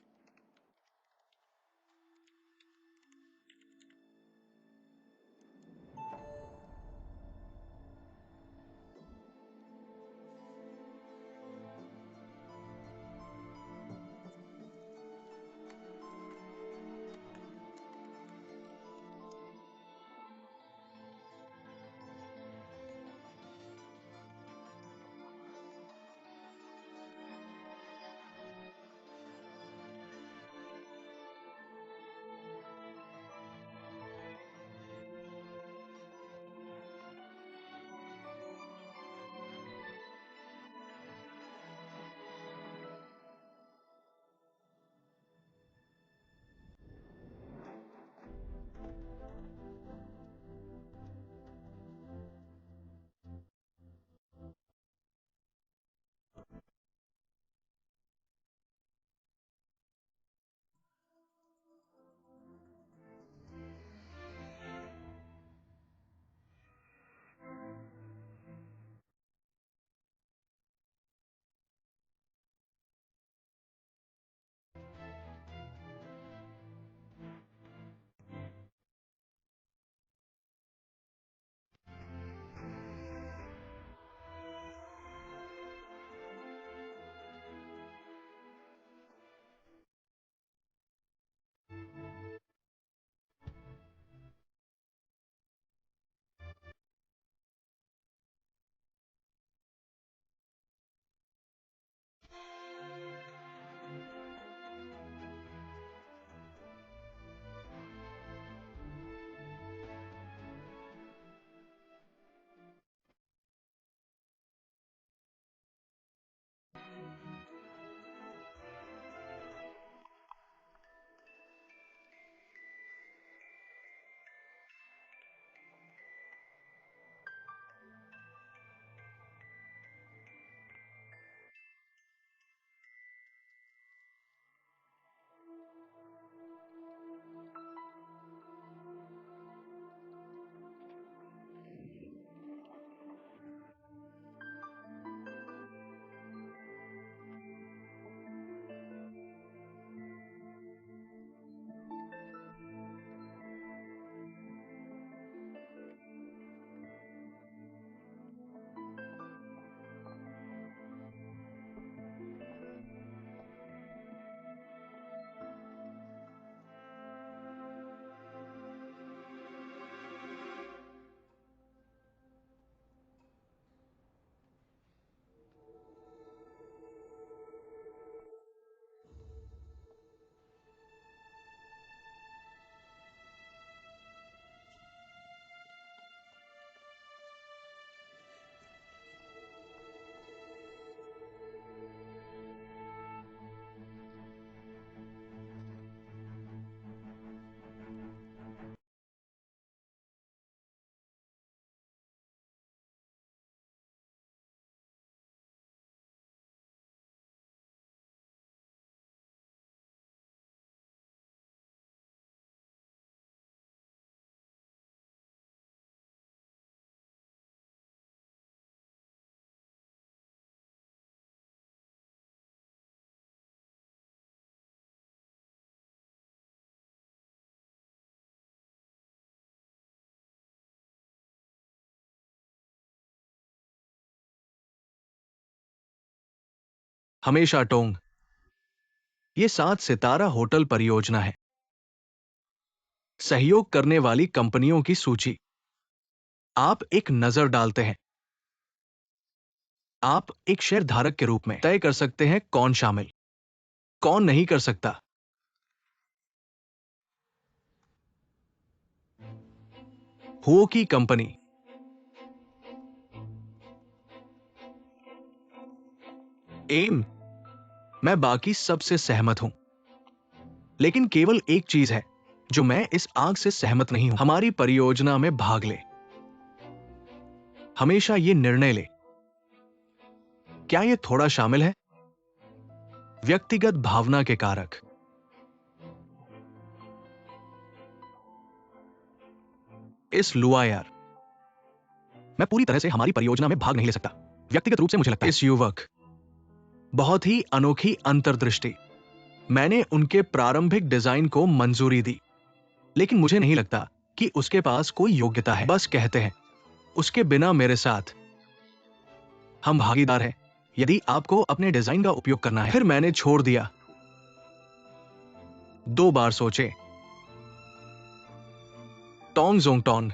हमेशा टोंग। ये 7 सितारा होटल परियोजना है। सहयोग करने वाली कंपनियों की सूची। आप एक नजर डालते हैं। आप एक शेयर धारक के रूप में तय कर सकते हैं कौन शामिल, कौन नहीं कर सकता। हुओ की कंपनी। एम, मैं बाकी सबसे सहमत हूं, लेकिन केवल एक चीज है जो मैं इस आग से सहमत नहीं हूं। हमारी परियोजना में भाग ले। हमेशा ये निर्णय ले। क्या ये थोड़ा शामिल है? व्यक्तिगत भावना के कारक। इस लुआ यार, मैं पूरी तरह से हमारी परियोजना में भाग नहीं ले सकता। व्यक्तिगत रूप से मुझे लगता है इस युवक बहुत ही अनोखी अंतर्दृष्टि। मैंने उनके प्रारंभिक डिजाइन को मंजूरी दी, लेकिन मुझे नहीं लगता कि उसके पास कोई योग्यता है। बस कहते हैं उसके बिना मेरे साथ हम भागीदार हैं। यदि आपको अपने डिजाइन का उपयोग करना है। फिर मैंने छोड़ दिया। 2 बार सोचे। टोंग जोंगटोन।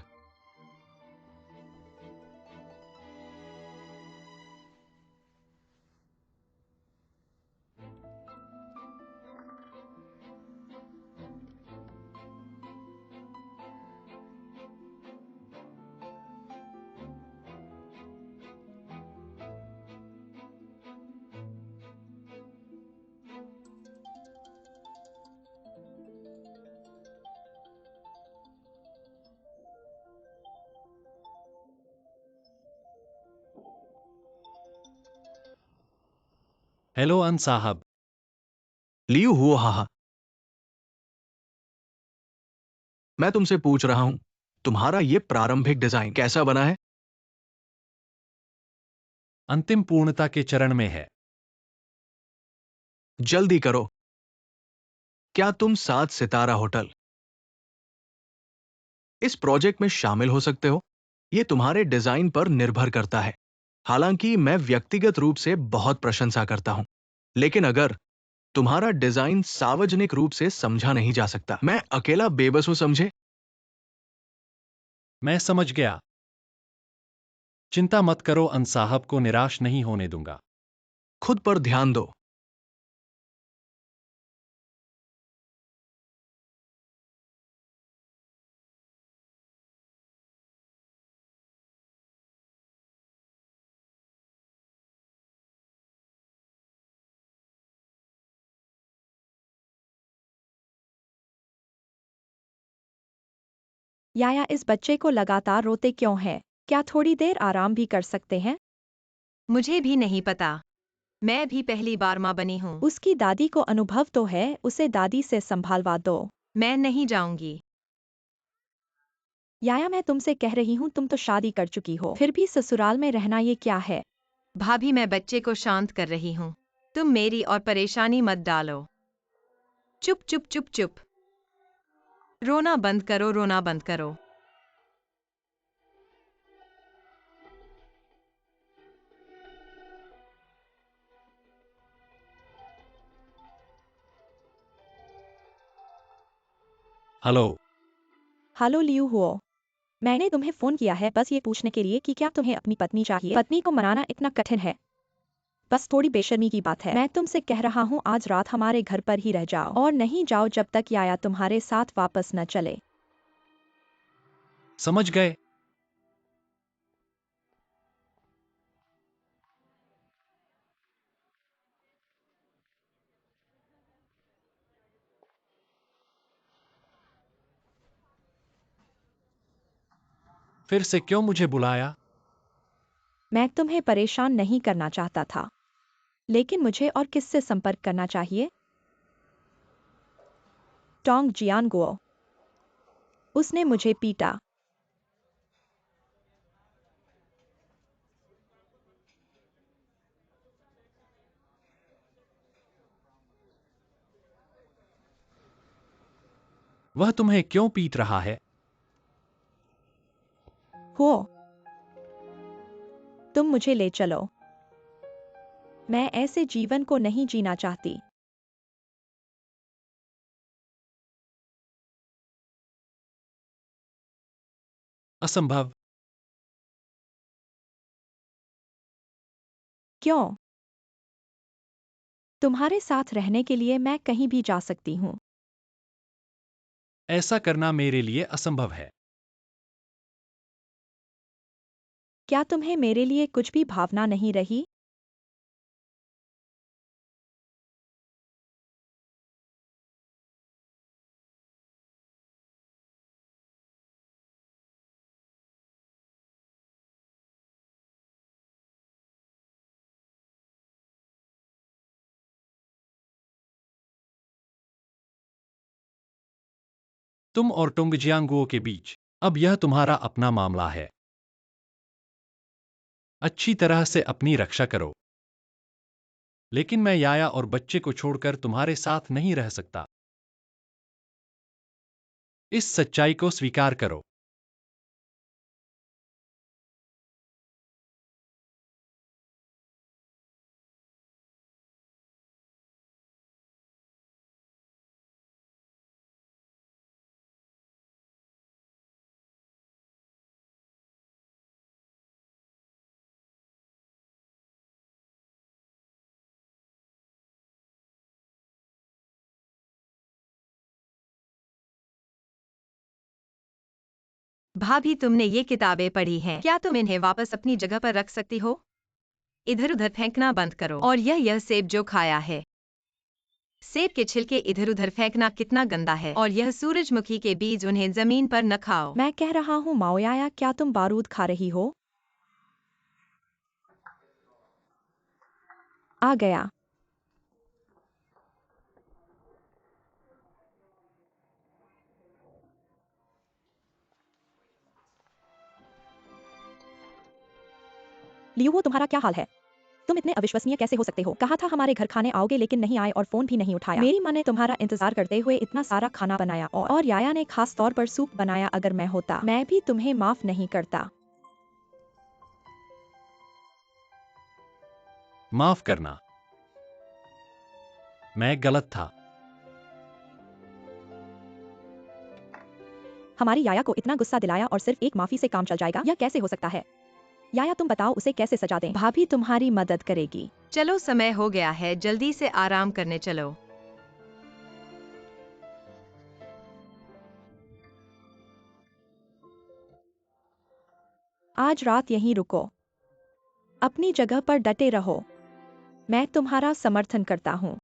हेलो अन साहब। लियू हुआ हा। मैं तुमसे पूछ रहा हूं, तुम्हारा ये प्रारंभिक डिजाइन कैसा बना है? अंतिम पूर्णता के चरण में है। जल्दी करो। क्या तुम 7 सितारा होटल इस प्रोजेक्ट में शामिल हो सकते हो? यह तुम्हारे डिजाइन पर निर्भर करता है। हालांकि मैं व्यक्तिगत रूप से बहुत प्रशंसा करता हूं, लेकिन अगर तुम्हारा डिजाइन सार्वजनिक रूप से समझा नहीं जा सकता, मैं अकेला बेबस हूं, समझे? मैं समझ गया। चिंता मत करो, अन साहब को निराश नहीं होने दूंगा। खुद पर ध्यान दो। याया इस बच्चे को लगातार रोते क्यों है? क्या थोड़ी देर आराम भी कर सकते हैं? मुझे भी नहीं पता। मैं भी पहली बार माँ बनी हूँ। उसकी दादी को अनुभव तो है, उसे दादी से संभालवा दो। मैं नहीं जाऊंगी। याया मैं तुमसे कह रही हूँ, तुम तो शादी कर चुकी हो, फिर भी ससुराल में रहना ये क्या है? भाभी, मैं बच्चे को शांत कर रही हूँ। तुम मेरी और परेशानी मत डालो। चुप चुप चुप चुप। रोना बंद करो, रोना बंद करो। हेलो। हेलो लियू हुओ। मैंने तुम्हें फोन किया है बस ये पूछने के लिए कि क्या तुम्हें अपनी पत्नी चाहिए? पत्नी को मनाना इतना कठिन है? बस थोड़ी बेशर्मी की बात है। मैं तुमसे कह रहा हूँ, आज रात हमारे घर पर ही रह जाओ और नहीं जाओ जब तक याया तुम्हारे साथ वापस न चले। समझ गए। फिर से क्यों मुझे बुलाया? मैं तुम्हें परेशान नहीं करना चाहता था, लेकिन मुझे और किससे संपर्क करना चाहिए? टोंग जियानगुओ। उसने मुझे पीटा। वह तुम्हें क्यों पीट रहा है? हो, तुम मुझे ले चलो। मैं ऐसे जीवन को नहीं जीना चाहती। असंभव। क्यों? तुम्हारे साथ रहने के लिए मैं कहीं भी जा सकती हूँ। ऐसा करना मेरे लिए असंभव है। क्या तुम्हें मेरे लिए कुछ भी भावना नहीं रही? तुम और टोंगजियांगुओ के बीच अब यह तुम्हारा अपना मामला है। अच्छी तरह से अपनी रक्षा करो। लेकिन मैं याया और बच्चे को छोड़कर तुम्हारे साथ नहीं रह सकता। इस सच्चाई को स्वीकार करो। भाभी, तुमने ये किताबें पढ़ी हैं, क्या तुम इन्हें वापस अपनी जगह पर रख सकती हो? इधर उधर फेंकना बंद करो। और यह सेब जो खाया है, सेब के छिलके इधर उधर फेंकना कितना गंदा है। और यह सूरजमुखी के बीज, उन्हें जमीन पर न खाओ। मैं कह रहा हूँ माओयाया, क्या तुम बारूद खा रही हो? आ गया। लियो, तुम्हारा क्या हाल है? तुम इतने अविश्वसनीय कैसे हो सकते हो? कहा था हमारे घर खाने आओगे, लेकिन नहीं आए और फोन भी नहीं उठाया। मेरी माँ ने तुम्हारा इंतजार करते हुए इतना सारा खाना बनाया और याया ने खास तौर पर सूप बनाया। अगर मैं होता, मैं भी तुम्हें माफ नहीं करता। माफ करना, मैं गलत था। हमारी याया को इतना गुस्सा दिलाया और सिर्फ एक माफी से काम चल जाएगा? यह कैसे हो सकता है? याया, तुम बताओ उसे कैसे सजा दें? भाभी तुम्हारी मदद करेगी। चलो, समय हो गया है, जल्दी से आराम करने चलो। आज रात यहीं रुको। अपनी जगह पर डटे रहो। मैं तुम्हारा समर्थन करता हूँ।